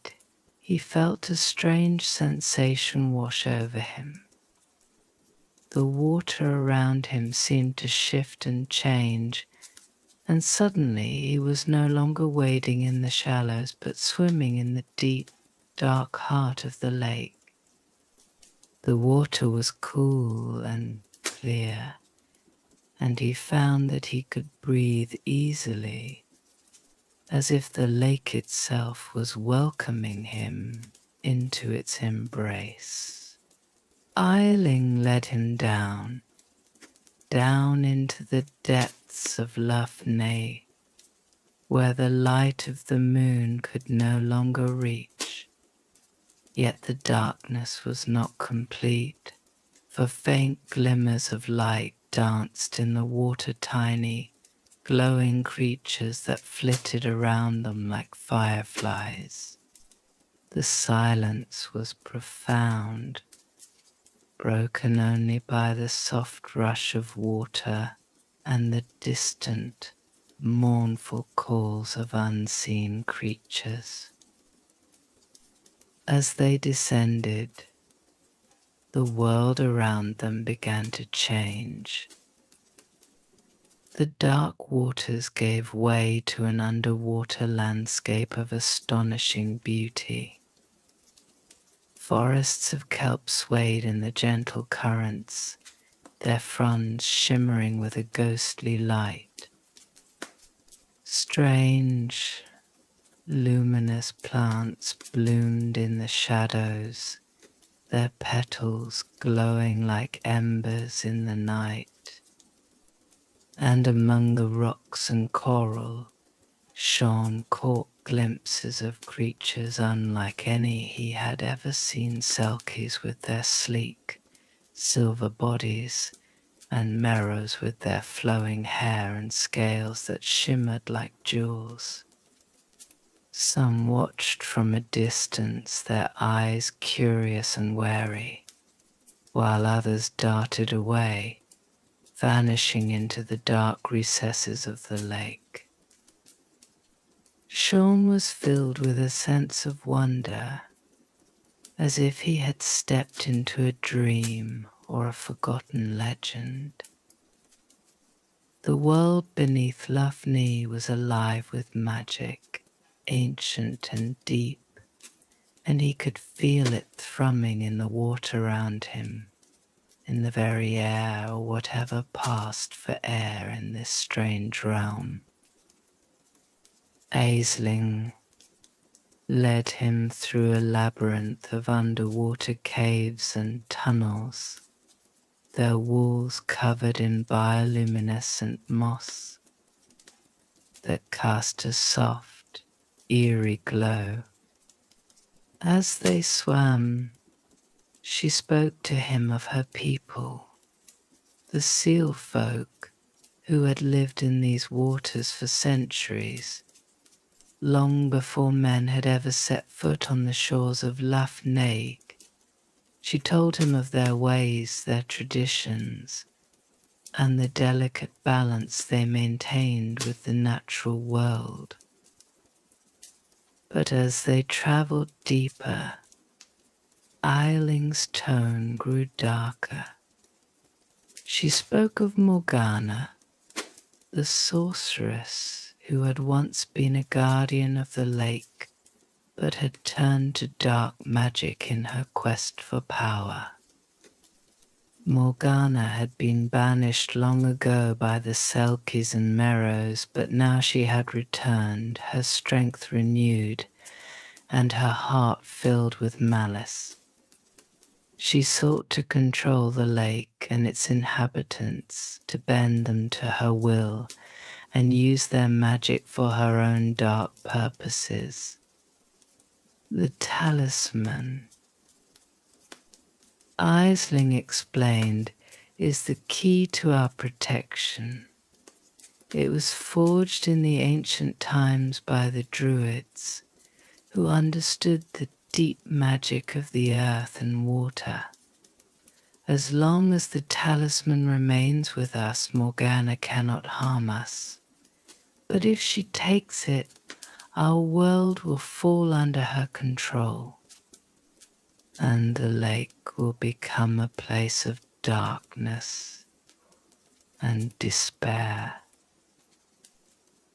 he felt a strange sensation wash over him. The water around him seemed to shift and change, and suddenly he was no longer wading in the shallows but swimming in the deep, dark heart of the lake. The water was cool and clear, and he found that he could breathe easily, as if the lake itself was welcoming him into its embrace. Aisling led him down into the depths of Lough, where the light of the moon could no longer reach. Yet the darkness was not complete, for faint glimmers of light danced in the water, tiny, glowing creatures that flitted around them like fireflies. The silence was profound, broken only by the soft rush of water and the distant, mournful calls of unseen creatures. As they descended, the world around them began to change. The dark waters gave way to an underwater landscape of astonishing beauty. Forests of kelp swayed in the gentle currents, their fronds shimmering with a ghostly light. Strange, luminous plants bloomed in the shadows, their petals glowing like embers in the night. And among the rocks and coral, Sean caught glimpses of creatures unlike any he had ever seen: selkies with their sleek, silver bodies, and merrows with their flowing hair and scales that shimmered like jewels. Some watched from a distance, their eyes curious and wary, while others darted away, vanishing into the dark recesses of the lake. Sean was filled with a sense of wonder, as if he had stepped into a dream or a forgotten legend. The world beneath Lough was alive with magic, ancient and deep, and he could feel it thrumming in the water around him, in the very air, or whatever passed for air in this strange realm. Aisling led him through a labyrinth of underwater caves and tunnels, their walls covered in bioluminescent moss that cast a soft, eerie glow. As they swam, she spoke to him of her people, the seal folk who had lived in these waters for centuries, long before men had ever set foot on the shores of Lough. She told him of their ways, their traditions, and the delicate balance they maintained with the natural world. But as they travelled deeper, Eiling's tone grew darker. She spoke of Morgana, the sorceress who had once been a guardian of the lake, but had turned to dark magic in her quest for power. Morgana had been banished long ago by the selkies and merrows, but now she had returned, her strength renewed, and her heart filled with malice. She sought to control the lake and its inhabitants, to bend them to her will, and use their magic for her own dark purposes. The talisman, Aisling explained, is the key to our protection. It was forged in the ancient times by the Druids, who understood the deep magic of the earth and water. As long as the talisman remains with us, Morgana cannot harm us. But if she takes it, our world will fall under her control, and the lake will become a place of darkness and despair.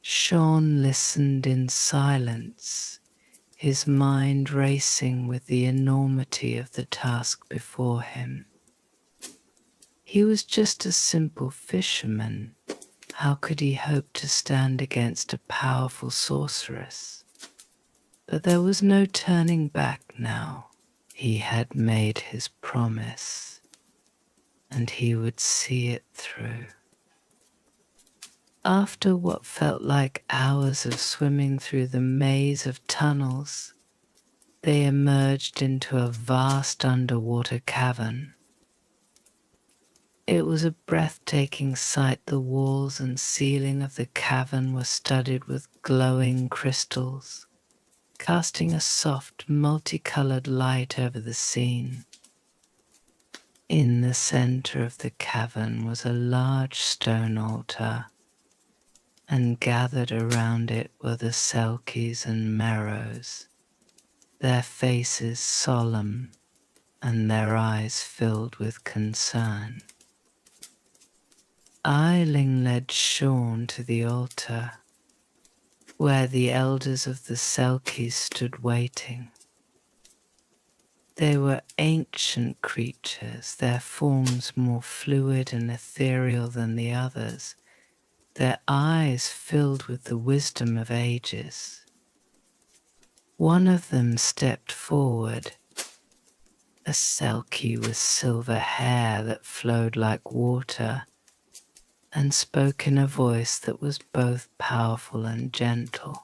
Sean listened in silence, his mind racing with the enormity of the task before him. He was just a simple fisherman. How could he hope to stand against a powerful sorceress? But there was no turning back now. He had made his promise, and he would see it through. After what felt like hours of swimming through the maze of tunnels, they emerged into a vast underwater cavern. It was a breathtaking sight. The walls and ceiling of the cavern were studded with glowing crystals, casting a soft, multicolored light over the scene. In the center of the cavern was a large stone altar, and gathered around it were the selkies and merrows, their faces solemn and their eyes filled with concern. Eiling led Sean to the altar, where the elders of the selkies stood waiting. They were ancient creatures, their forms more fluid and ethereal than the others, their eyes filled with the wisdom of ages. One of them stepped forward, a selkie with silver hair that flowed like water, and spoke in a voice that was both powerful and gentle.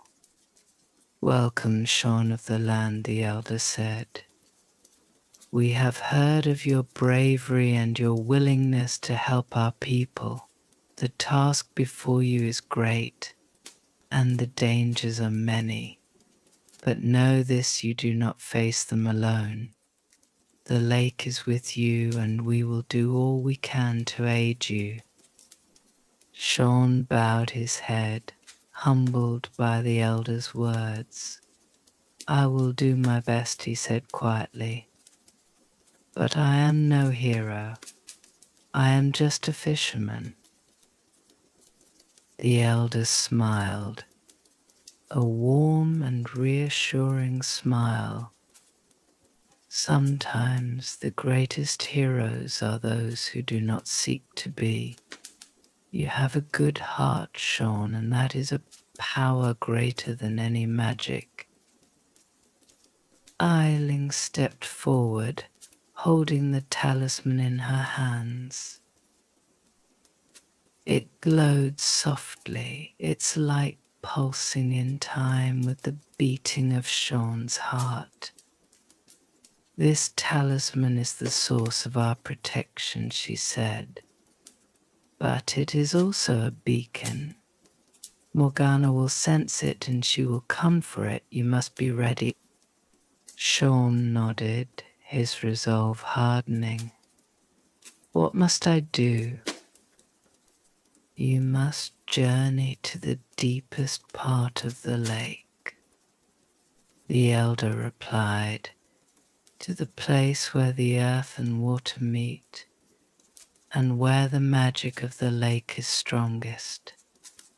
"Welcome, Sean of the land," the elder said. "We have heard of your bravery and your willingness to help our people. The task before you is great, and the dangers are many. But know this, you do not face them alone. The lake is with you, and we will do all we can to aid you." Sean bowed his head, humbled by the elder's words. "I will do my best," he said quietly. "But I am no hero. I am just a fisherman." The elder smiled, a warm and reassuring smile. Sometimes the greatest heroes are those who do not seek to be. You have a good heart, Sean, and that is a power greater than any magic. Eiling stepped forward, holding the talisman in her hands. It glowed softly, its light pulsing in time with the beating of Sean's heart. "This talisman is the source of our protection," she said. "But it is also a beacon. Morgana will sense it and she will come for it. You must be ready." Sean nodded, his resolve hardening. "What must I do?" "You must journey to the deepest part of the lake. The elder replied, "To the place where the earth and water meet, and where the magic of the lake is strongest.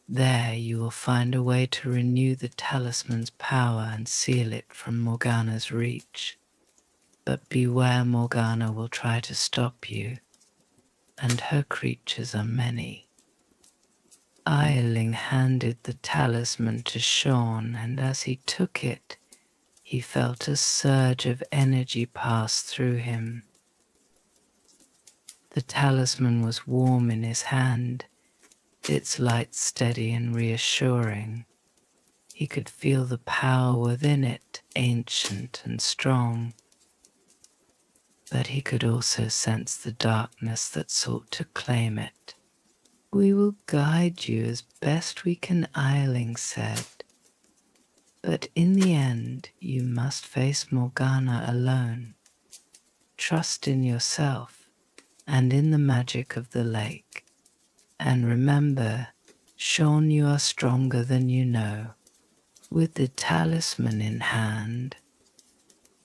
There you will find a way to renew the talisman's power and seal it from Morgana's reach. But beware, Morgana will try to stop you, and her creatures are many." Eoin handed the talisman to Sean, and as he took it, he felt a surge of energy pass through him. The talisman was warm in his hand, its light steady and reassuring. He could feel the power within it, ancient and strong. But he could also sense the darkness that sought to claim it. "We will guide you as best we can," Eoin said. "But in the end, you must face Morgana alone. Trust in yourself and in the magic of the lake. And remember, Sean, you are stronger than you know." With the talisman in hand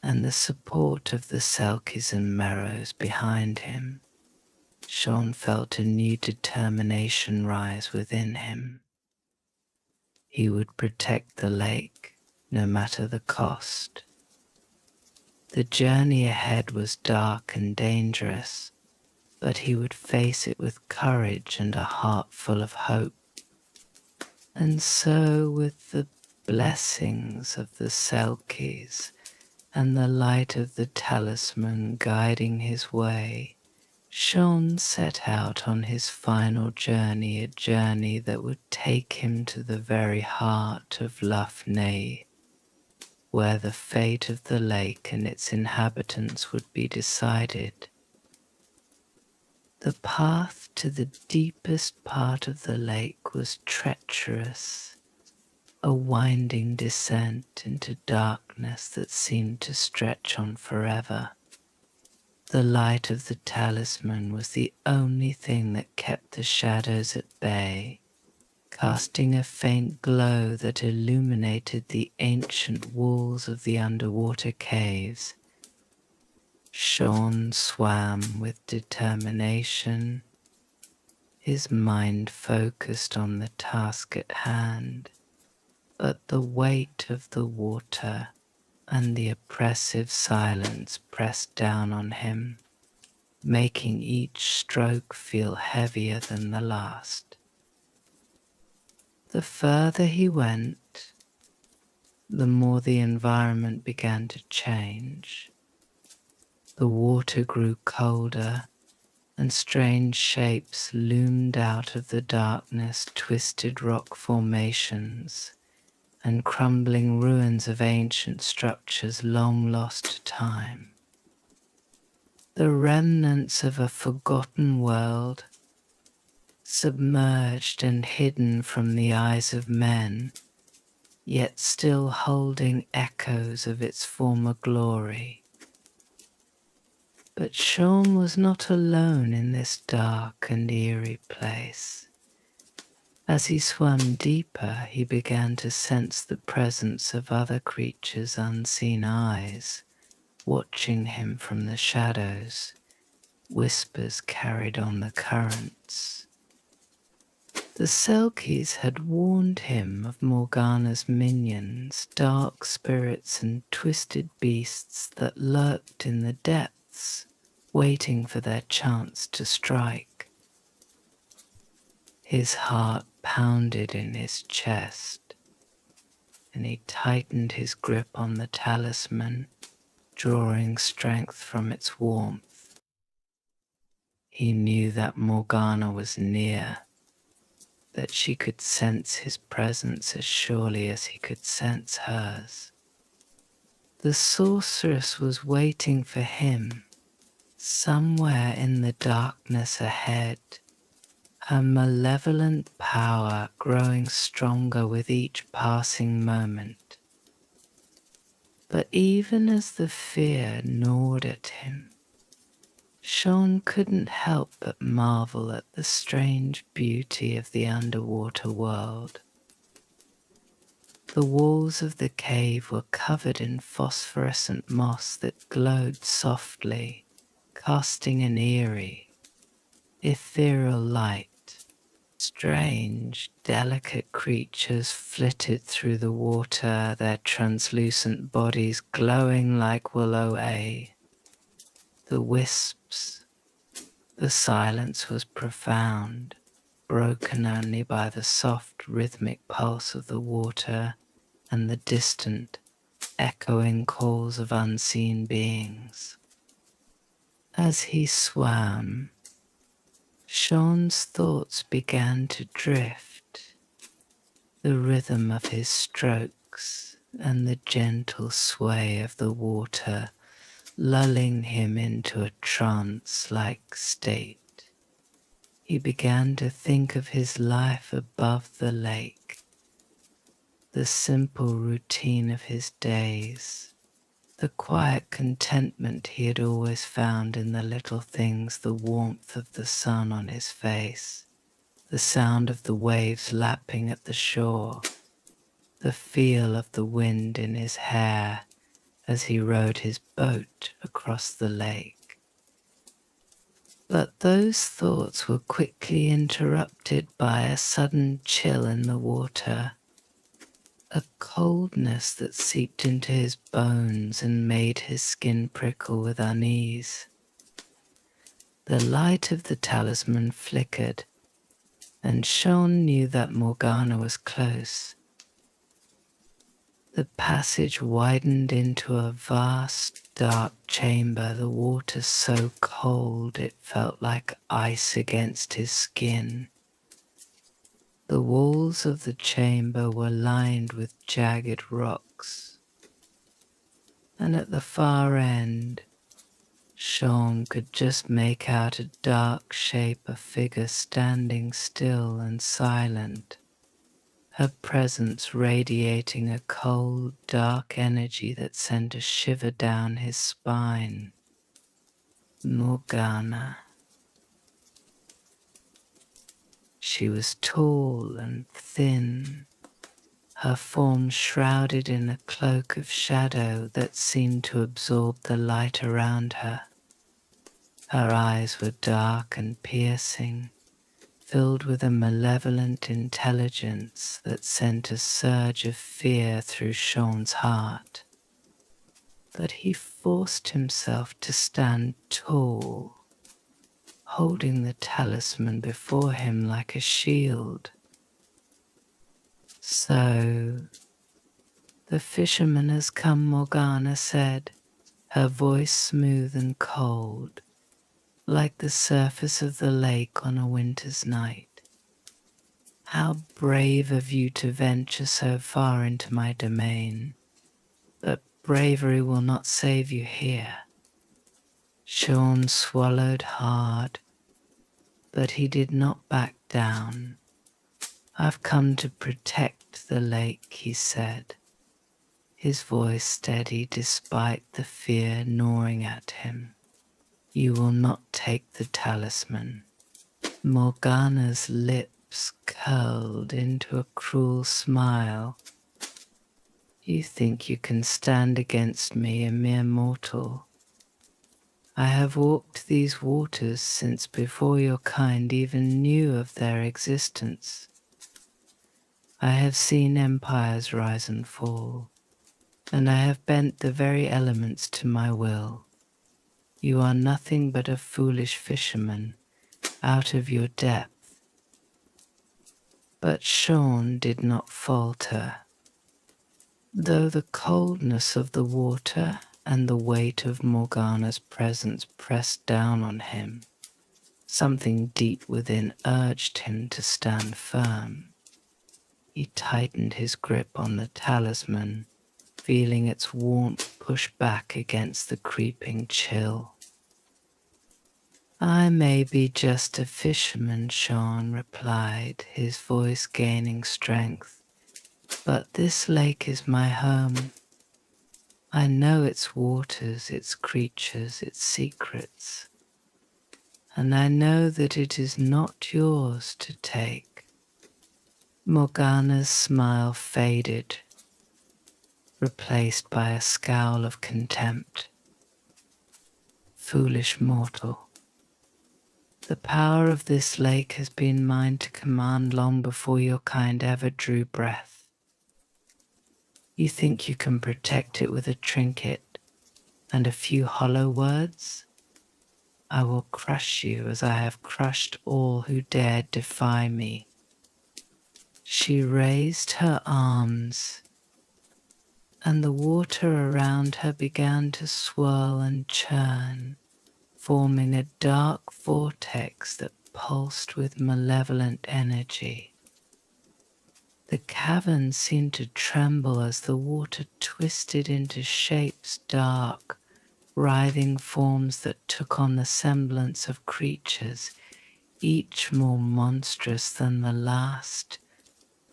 and the support of the selkies and merrows behind him, Sean felt a new determination rise within him. He would protect the lake, no matter the cost. The journey ahead was dark and dangerous, but he would face it with courage and a heart full of hope. And so, with the blessings of the selkies and the light of the talisman guiding his way, Sean set out on his final journey, a journey that would take him to the very heart of Lough, where the fate of the lake and its inhabitants would be decided. The path to the deepest part of the lake was treacherous, a winding descent into darkness that seemed to stretch on forever. The light of the talisman was the only thing that kept the shadows at bay, casting a faint glow that illuminated the ancient walls of the underwater caves. Sean swam with determination, his mind focused on the task at hand, but the weight of the water and the oppressive silence pressed down on him, making each stroke feel heavier than the last. The further he went, the more the environment began to change. The water grew colder, and strange shapes loomed out of the darkness, twisted rock formations and crumbling ruins of ancient structures long lost to time. The remnants of a forgotten world, submerged and hidden from the eyes of men, yet still holding echoes of its former glory. But Sean was not alone in this dark and eerie place. As he swam deeper, he began to sense the presence of other creatures' unseen eyes, watching him from the shadows. Whispers carried on the currents. The selkies had warned him of Morgana's minions, dark spirits and twisted beasts that lurked in the depths, waiting for their chance to strike. His heart pounded in his chest, and he tightened his grip on the talisman, drawing strength from its warmth. He knew that Morgana was near, that she could sense his presence as surely as he could sense hers. The sorceress was waiting for him, somewhere in the darkness ahead, her malevolent power growing stronger with each passing moment. But even as the fear gnawed at him, Sean couldn't help but marvel at the strange beauty of the underwater world. The walls of the cave were covered in phosphorescent moss that glowed softly, casting an eerie, ethereal light. Strange, delicate creatures flitted through the water, their translucent bodies glowing like willow-ay. The wisps. The silence was profound, broken only by the soft rhythmic pulse of the water and the distant, echoing calls of unseen beings. As he swam, Sean's thoughts began to drift. The rhythm of his strokes and the gentle sway of the water lulling him into a trance-like state. He began to think of his life above the lake, the simple routine of his days, the quiet contentment he had always found in the little things, the warmth of the sun on his face, the sound of the waves lapping at the shore, the feel of the wind in his hair as he rowed his boat across the lake. But those thoughts were quickly interrupted by a sudden chill in the water, a coldness that seeped into his bones and made his skin prickle with unease. The light of the talisman flickered, and Sean knew that Morgana was close. The passage widened into a vast, dark chamber, the water so cold it felt like ice against his skin. The walls of the chamber were lined with jagged rocks, and at the far end, Sean could just make out a dark shape, a figure standing still and silent, her presence radiating a cold, dark energy that sent a shiver down his spine. Morgana. She was tall and thin, her form shrouded in a cloak of shadow that seemed to absorb the light around her. Her eyes were dark and piercing, filled with a malevolent intelligence that sent a surge of fear through Sean's heart. But he forced himself to stand tall, holding the talisman before him like a shield. "So, the fisherman has come," Morgana said, her voice smooth and cold, like the surface of the lake on a winter's night. "How brave of you to venture so far into my domain, but bravery will not save you here." Sean swallowed hard, but he did not back down. "I've come to protect the lake," he said, his voice steady despite the fear gnawing at him. "You will not take the talisman." Morgana's lips curled into a cruel smile. "You think you can stand against me, a mere mortal? I have walked these waters since before your kind even knew of their existence. I have seen empires rise and fall, and I have bent the very elements to my will. You are nothing but a foolish fisherman, out of your depth." But Sean did not falter. Though the coldness of the water and the weight of Morgana's presence pressed down on him, something deep within urged him to stand firm. He tightened his grip on the talisman, feeling its warmth push back against the creeping chill. "I may be just a fisherman," Sean replied, his voice gaining strength, "but this lake is my home. I know its waters, its creatures, its secrets, and I know that it is not yours to take." Morgana's smile faded, replaced by a scowl of contempt. Foolish mortal, the power of this lake has been mine to command long before your kind ever drew breath. You think you can protect it with a trinket and a few hollow words? I will crush you as I have crushed all who dared defy me. She raised her arms, and the water around her began to swirl and churn, forming a dark vortex that pulsed with malevolent energy. The cavern seemed to tremble as the water twisted into shapes dark, writhing forms that took on the semblance of creatures, each more monstrous than the last.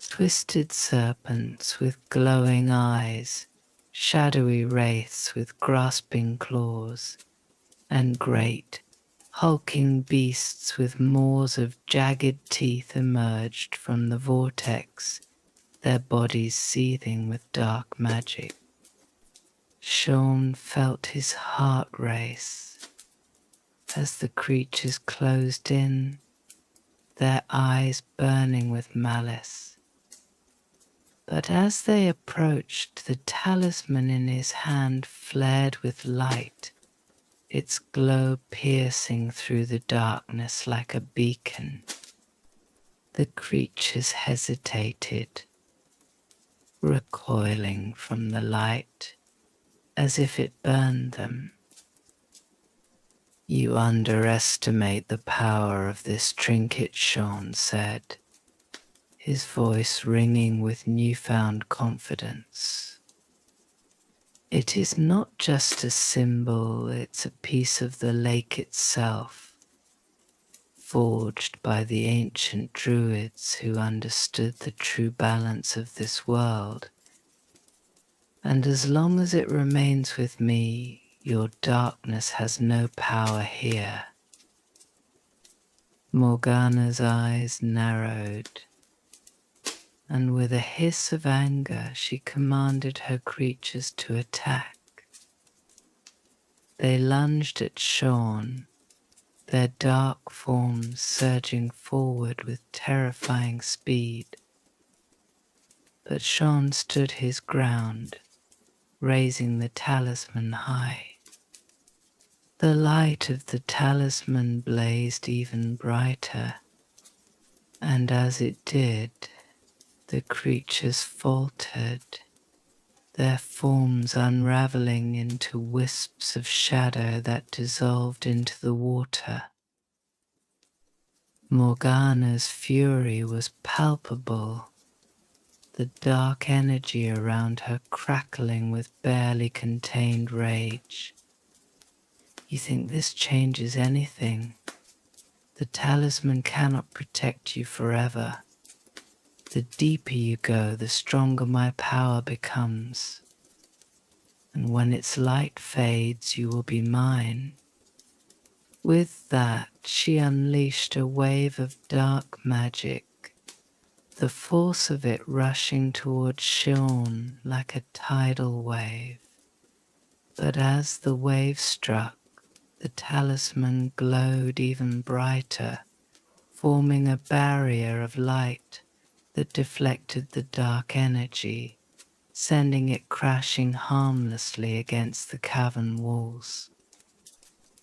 Twisted serpents with glowing eyes, shadowy wraiths with grasping claws, and great, hulking beasts with maws of jagged teeth emerged from the vortex, their bodies seething with dark magic. Sean felt his heart race as the creatures closed in, their eyes burning with malice. But as they approached, the talisman in his hand flared with light, its glow piercing through the darkness like a beacon. The creatures hesitated, recoiling from the light as if it burned them. You underestimate the power of this trinket, Sean said, his voice ringing with newfound confidence. It is not just a symbol, it's a piece of the lake itself, forged by the ancient druids who understood the true balance of this world. And as long as it remains with me, your darkness has no power here. Morgana's eyes narrowed, and with a hiss of anger she commanded her creatures to attack. They lunged at Sean, their dark forms surging forward with terrifying speed. But Sean stood his ground, raising the talisman high. The light of the talisman blazed even brighter, and as it did, the creatures faltered, their forms unraveling into wisps of shadow that dissolved into the water. Morgana's fury was palpable, the dark energy around her crackling with barely contained rage. You think this changes anything? The talisman cannot protect you forever. The deeper you go, the stronger my power becomes. And when its light fades, you will be mine. With that, she unleashed a wave of dark magic, the force of it rushing towards Sean like a tidal wave. But as the wave struck, the talisman glowed even brighter, forming a barrier of light that deflected the dark energy, sending it crashing harmlessly against the cavern walls.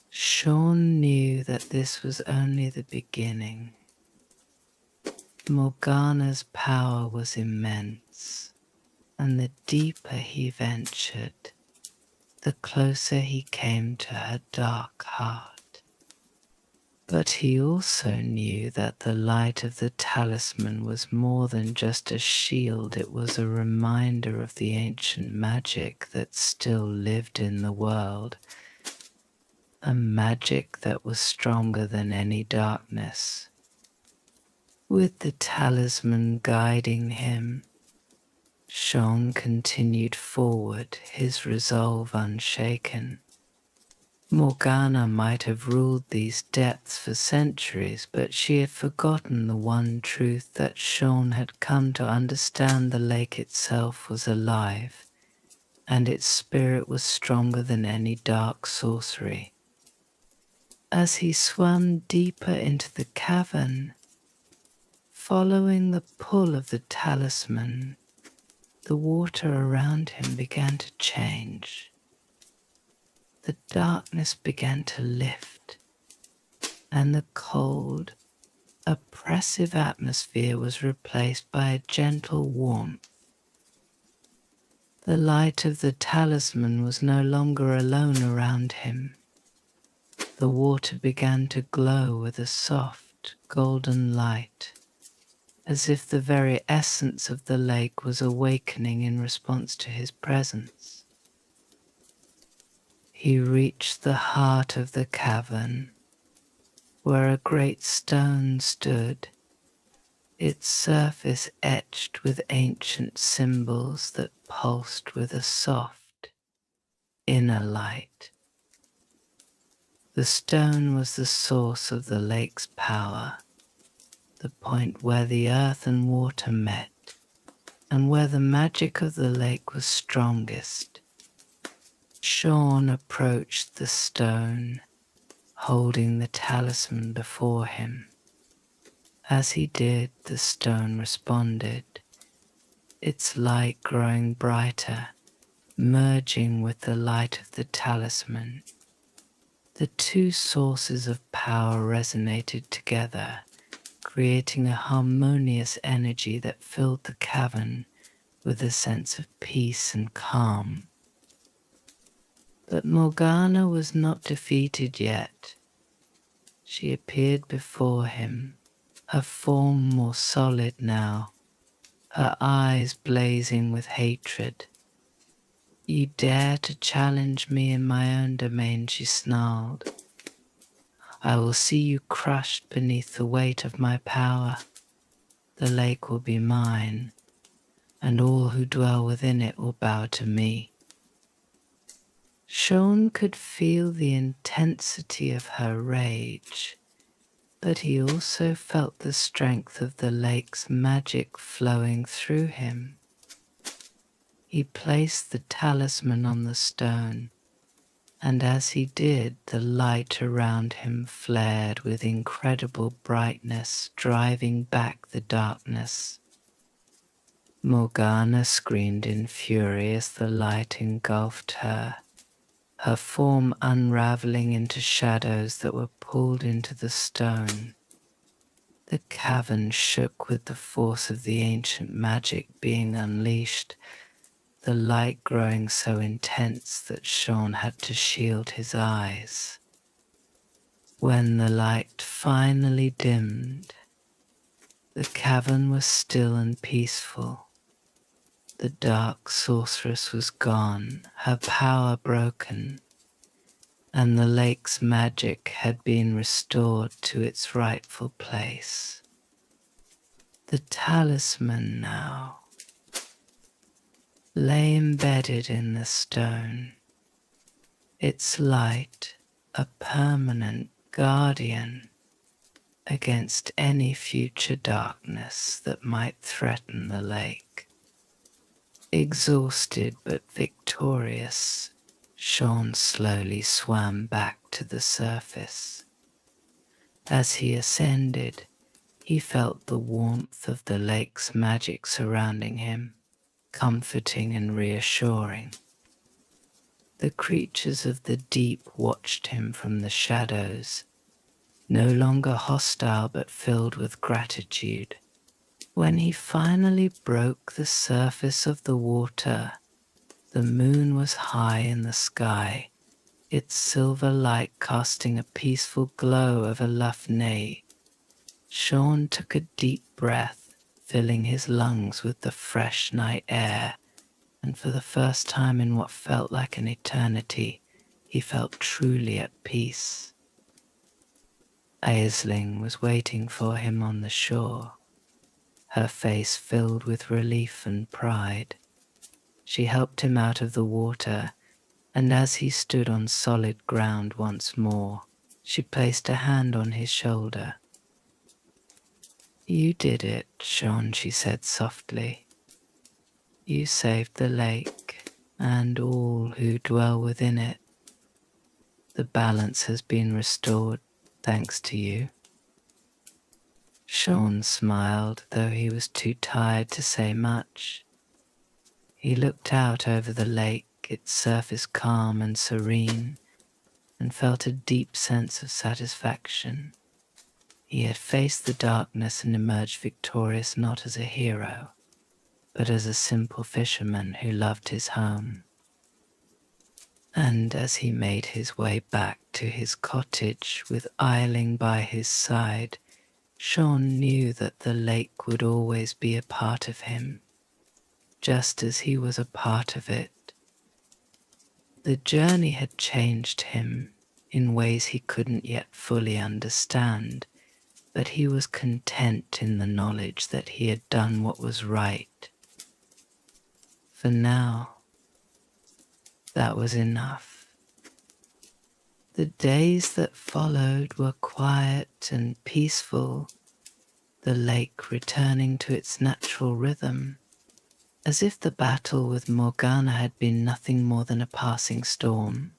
Sean knew that this was only the beginning. Morgana's power was immense, and the deeper he ventured, the closer he came to her dark heart. But he also knew that the light of the talisman was more than just a shield, it was a reminder of the ancient magic that still lived in the world, a magic that was stronger than any darkness. With the talisman guiding him, Sean continued forward, his resolve unshaken. Morgana might have ruled these depths for centuries, but she had forgotten the one truth that Sean had come to understand: the lake itself was alive, and its spirit was stronger than any dark sorcery. As he swam deeper into the cavern, following the pull of the talisman, the water around him began to change. The darkness began to lift, and the cold, oppressive atmosphere was replaced by a gentle warmth. The light of the talisman was no longer alone around him. The water began to glow with a soft, golden light, as if the very essence of the lake was awakening in response to his presence. He reached the heart of the cavern, where a great stone stood, its surface etched with ancient symbols that pulsed with a soft, inner light. The stone was the source of the lake's power, the point where the earth and water met, and where the magic of the lake was strongest. Sean approached the stone, holding the talisman before him. As he did, the stone responded, its light growing brighter, merging with the light of the talisman. The two sources of power resonated together, creating a harmonious energy that filled the cavern with a sense of peace and calm. But Morgana was not defeated yet. She appeared before him, her form more solid now, her eyes blazing with hatred. "You dare to challenge me in my own domain," she snarled. "I will see you crushed beneath the weight of my power. The lake will be mine, and all who dwell within it will bow to me." Sean could feel the intensity of her rage, but he also felt the strength of the lake's magic flowing through him. He placed the talisman on the stone, and as he did, the light around him flared with incredible brightness, driving back the darkness. Morgana screamed in fury as the light engulfed her, her form unraveling into shadows that were pulled into the stone. The cavern shook with the force of the ancient magic being unleashed, the light growing so intense that Sean had to shield his eyes. When the light finally dimmed, the cavern was still and peaceful. The dark sorceress was gone, her power broken, and the lake's magic had been restored to its rightful place. The talisman now lay embedded in the stone, its light a permanent guardian against any future darkness that might threaten the lake. Exhausted but victorious, Sean slowly swam back to the surface. As he ascended, he felt the warmth of the lake's magic surrounding him, comforting and reassuring. The creatures of the deep watched him from the shadows, no longer hostile but filled with gratitude. When he finally broke the surface of the water, the moon was high in the sky, its silver light casting a peaceful glow over Lough. Sean took a deep breath, filling his lungs with the fresh night air, and for the first time in what felt like an eternity, he felt truly at peace. Aisling was waiting for him on the shore, her face filled with relief and pride. She helped him out of the water, and as he stood on solid ground once more, she placed a hand on his shoulder. "You did it, Sean," she said softly. "You saved the lake, and all who dwell within it. The balance has been restored thanks to you. Sean smiled, though he was too tired to say much. He looked out over the lake, its surface calm and serene, and felt a deep sense of satisfaction. He had faced the darkness and emerged victorious not as a hero, but as a simple fisherman who loved his home. And as he made his way back to his cottage with Eiling by his side, Sean knew that the lake would always be a part of him, just as he was a part of it. The journey had changed him in ways he couldn't yet fully understand, but he was content in the knowledge that he had done what was right. For now, that was enough. The days that followed were quiet and peaceful, the lake returning to its natural rhythm, as if the battle with Morgana had been nothing more than a passing storm.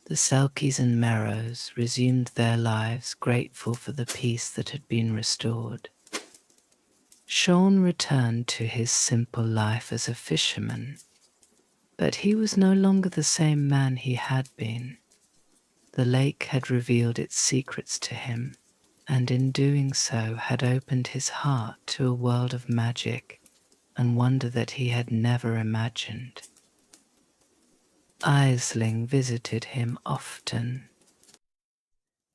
The selkies and merrows resumed their lives, grateful for the peace that had been restored. Sean returned to his simple life as a fisherman, but he was no longer the same man he had been. The lake had revealed its secrets to him, and in doing so had opened his heart to a world of magic and wonder that he had never imagined. Aisling visited him often,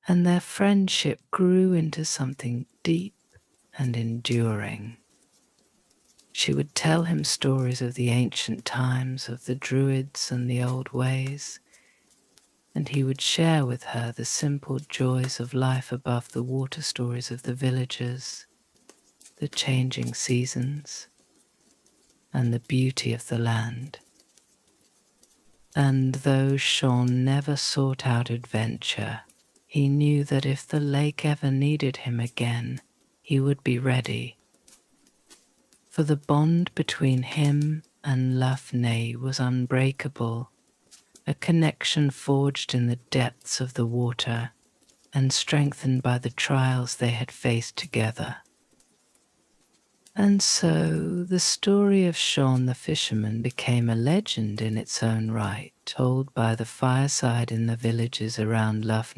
and their friendship grew into something deep and enduring. She would tell him stories of the ancient times, of the druids and the old ways, and he would share with her the simple joys of life above the water stories of the villagers, the changing seasons, and the beauty of the land. And though Sean never sought out adventure, he knew that if the lake ever needed him again, he would be ready. For the bond between him and Lough was unbreakable, a connection forged in the depths of the water and strengthened by the trials they had faced together. And so the story of Sean the fisherman became a legend in its own right, told by the fireside in the villages around Lough,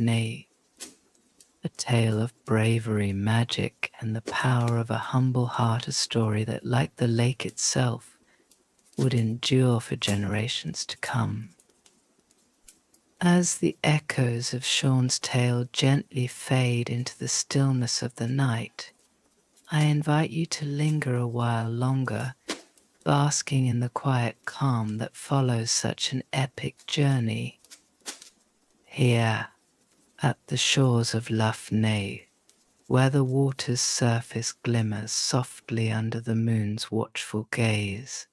a tale of bravery, magic, and the power of a humble heart, a story that, like the lake itself, would endure for generations to come. As the echoes of Sean's tale gently fade into the stillness of the night, I invite you to linger a while longer, basking in the quiet calm that follows such an epic journey. Here, at the shores of Lough, where the water's surface glimmers softly under the moon's watchful gaze,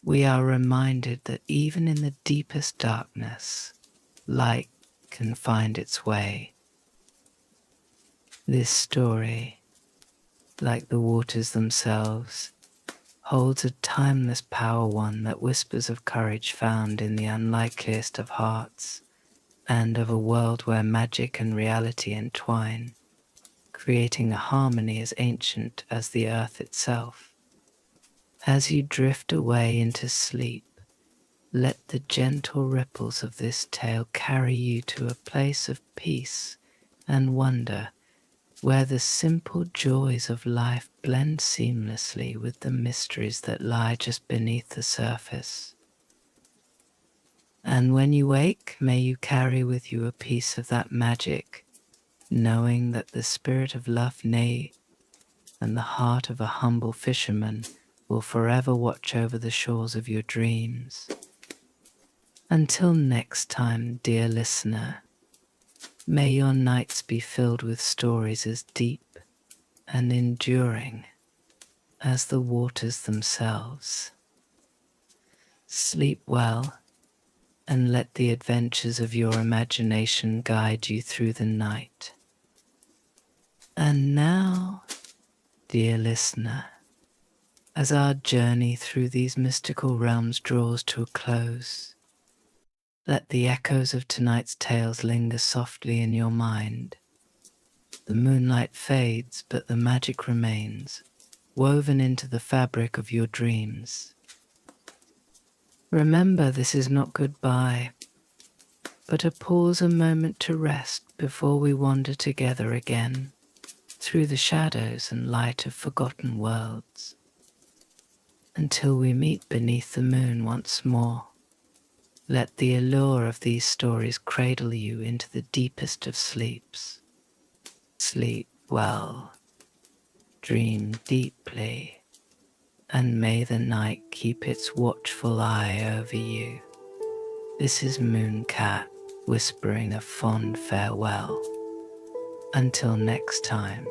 we are reminded that even in the deepest darkness, light can find its way. This story, like the waters themselves, holds a timeless power, one that whispers of courage found in the unlikeliest of hearts, and of a world where magic and reality entwine, creating a harmony as ancient as the earth itself. As you drift away into sleep, let the gentle ripples of this tale carry you to a place of peace and wonder, where the simple joys of life blend seamlessly with the mysteries that lie just beneath the surface. And when you wake, may you carry with you a piece of that magic, knowing that the spirit of Lough and the heart of a humble fisherman will forever watch over the shores of your dreams. Until next time, dear listener, may your nights be filled with stories as deep and enduring as the waters themselves. Sleep well, and let the adventures of your imagination guide you through the night. And now, dear listener, As our journey through these mystical realms draws to a close, let the echoes of tonight's tales linger softly in your mind. The moonlight fades, but the magic remains, woven into the fabric of your dreams. Remember, this is not goodbye, but a pause, a moment to rest before we wander together again through the shadows and light of forgotten worlds. Until we meet beneath the moon once more, let the allure of these stories cradle you into the deepest of sleeps. Sleep well, dream deeply, and may the night keep its watchful eye over you. This is Mooncat whispering a fond farewell. Until next time.